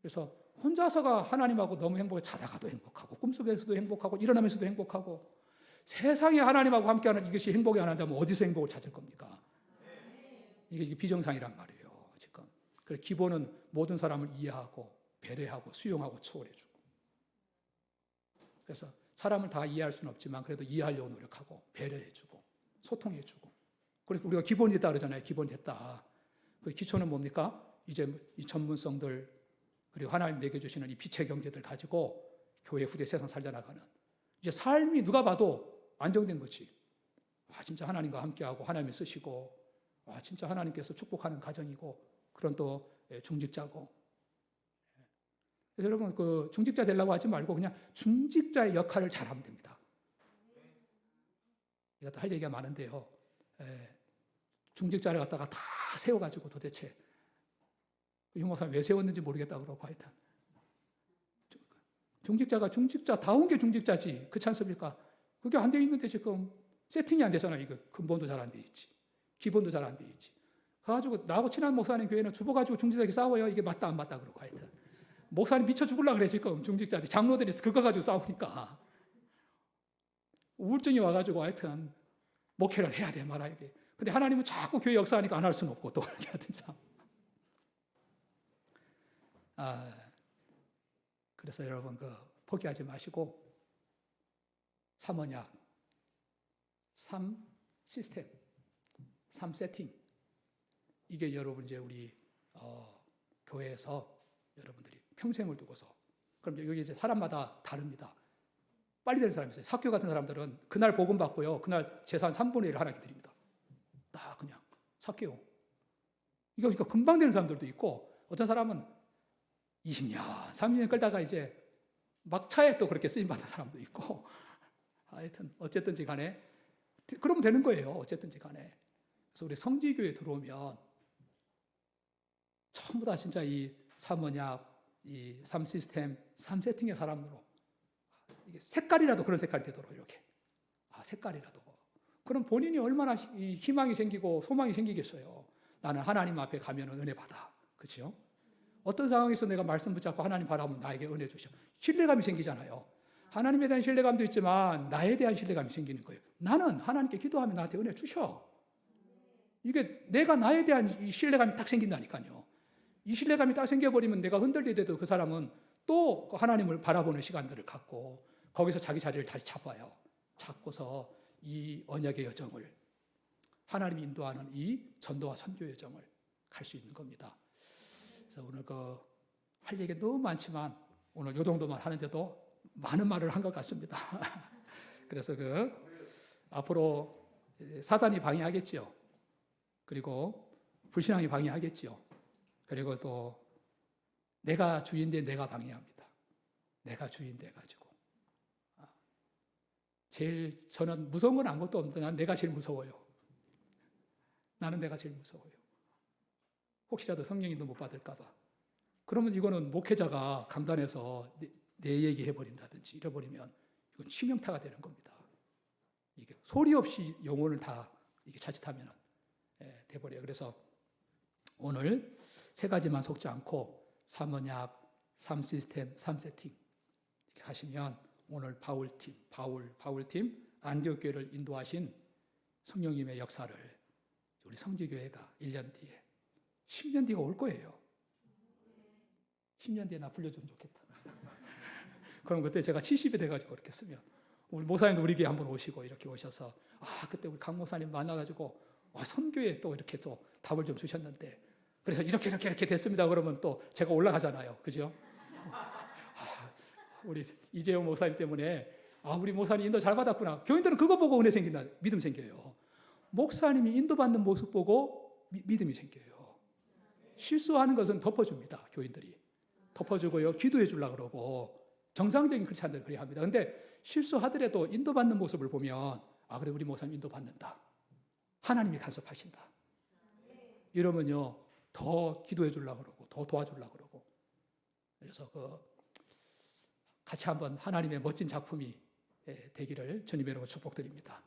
그래서 혼자서가 하나님하고 너무 행복해. 자다가도 행복하고 꿈속에서도 행복하고 일어나면서도 행복하고, 세상에 하나님하고 함께하는 이것이 행복이 안 한다면 어디서 행복을 찾을 겁니까? 이게 비정상이란 말이에요. 지금. 그래서 기본은 모든 사람을 이해하고 배려하고 수용하고 초월해주고. 그래서 사람을 다 이해할 수는 없지만 그래도 이해하려고 노력하고 배려해주고 소통해주고. 그래서 우리가 기본이 됐다 그러잖아요. 기본이 됐다. 그 기초는 뭡니까? 이제 이 전문성들, 그리고 하나님 내게 주시는 이 빛의 경제들 가지고 교회 후대 세상 살려나가는, 이제 삶이 누가 봐도 안정된 거지. 진짜 하나님과 함께하고 하나님이 쓰시고, 진짜 하나님께서 축복하는 가정이고, 그런 또 중직자고. 그래서 여러분 그 중직자 되려고 하지 말고 그냥 중직자의 역할을 잘하면 됩니다. 이것도 할 얘기가 많은데요. 중직자를 갖다가 다 세워가지고 도대체 유목사님 왜 세웠는지 모르겠다 그러고 하여튼 중직자가 중직자다운 게 중직자지. 그렇지 않습니까? 그게 안 돼 있는데 지금 세팅이 안 되잖아. 이거 근본도 잘 안 돼 있지. 기본도 잘 안 돼 있지. 그래가지고 나하고 친한 목사님 교회는 주보가지고 중직자에게 싸워요. 이게 맞다 안 맞다 그러고 하여튼 목사님 미쳐 죽으려고 그래 지금. 중직자들이 장로들이 그거 가지고 싸우니까 우울증이 와가지고 하여튼 목회를 해야 돼 말아야 돼. 근데 하나님은 자꾸 교회 역사하니까 안 할 수는 없고 또 이렇게 하여튼 참. 그래서 여러분 포기하지 마시고 3언약, 3시스템, 3세팅, 이게 여러분 이제 우리 교회에서 여러분들이 평생을 두고서, 그럼 여기 이제 사람마다 다릅니다. 빨리 되는 사람이 있어요. 사교 같은 사람들은 그날 복음 받고요, 그날 재산 3분의 1을 하나님께 드립니다. 다 그냥 사교. 이거 금방 되는 사람들도 있고, 어떤 사람은 20년, 30년 끌다가 이제 막차에 또 그렇게 쓰임받는 사람도 있고, 하여튼 어쨌든지 간에 그러면 되는 거예요. 어쨌든지 간에. 그래서 우리 성지교회에 들어오면 전부 다 진짜 이 3언약, 이 3시스템, 3세팅의 사람으로, 이게 색깔이라도 그런 색깔이 되도록 이렇게. 색깔이라도. 그럼 본인이 얼마나 희망이 생기고 소망이 생기겠어요. 나는 하나님 앞에 가면 은혜 받아. 그렇죠? 어떤 상황에서 내가 말씀 붙잡고 하나님 바라보면 나에게 은혜 주셔. 신뢰감이 생기잖아요. 하나님에 대한 신뢰감도 있지만 나에 대한 신뢰감이 생기는 거예요. 나는 하나님께 기도하면 나한테 은혜 주셔. 이게 내가 나에 대한 이 신뢰감이 딱 생긴다니까요. 이 신뢰감이 딱 생겨버리면 내가 흔들리더라도 그 사람은 또 하나님을 바라보는 시간들을 갖고 거기서 자기 자리를 다시 잡아요. 잡고서 이 언약의 여정을, 하나님이 인도하는 이 전도와 선교 여정을 갈 수 있는 겁니다. 그래서 오늘 할 얘기 너무 많지만 오늘 이 정도만 하는데도 많은 말을 한 것 같습니다. 그래서 앞으로 사단이 방해하겠지요. 그리고 불신앙이 방해하겠지요. 그리고 또 내가 주인인데 내가 방해합니다. 내가 주인 돼가지고. 제일 저는 무서운 건 아무것도 없는데 난 내가 제일 무서워요. 나는 내가 제일 무서워요. 혹시라도 성령인도 못 받을까 봐. 그러면 이거는 목회자가 강단에서 내 얘기해버린다든지 이래버리면 이건 치명타가 되는 겁니다. 이게 소리 없이 영혼을 다 이게 자칫하면 돼버려요. 그래서 오늘 세 가지만 속지 않고 3언약, 3시스템, 3세팅 이렇게 가시면 오늘 바울팀 안디옥 교회를 인도하신 성령님의 역사를 우리 성지교회가 1년 뒤에 10년 뒤가 올 거예요. 10년 뒤에 나 불려주면 좋겠다. 그럼 그때 제가 70이 돼가지고 이렇게 쓰면 우리 목사님도 우리 교회 한번 오시고 이렇게 오셔서 그때 우리 강 목사님 만나가지고 선교에 또 이렇게 또 답을 좀 주셨는데 그래서 이렇게 됐습니다. 그러면 또 제가 올라가잖아요. 그죠? 우리 이재용 목사님 때문에 우리 목사님 인도 잘 받았구나. 교인들은 그거 보고 은혜 생긴다. 믿음 생겨요. 목사님이 인도받는 모습 보고 믿음이 생겨요. 실수하는 것은 덮어줍니다. 교인들이. 덮어주고요. 기도해 주려고 그러고 정상적인 크리스찬들은 그래야 합니다. 근데 실수하더라도 인도받는 모습을 보면 그래 우리 목사님 인도받는다. 하나님이 간섭하신다. 이러면요. 더 기도해 주려고 그러고 더 도와주려고 그러고 그래서 같이 한번 하나님의 멋진 작품이 되기를 주님의 이름으로 축복드립니다.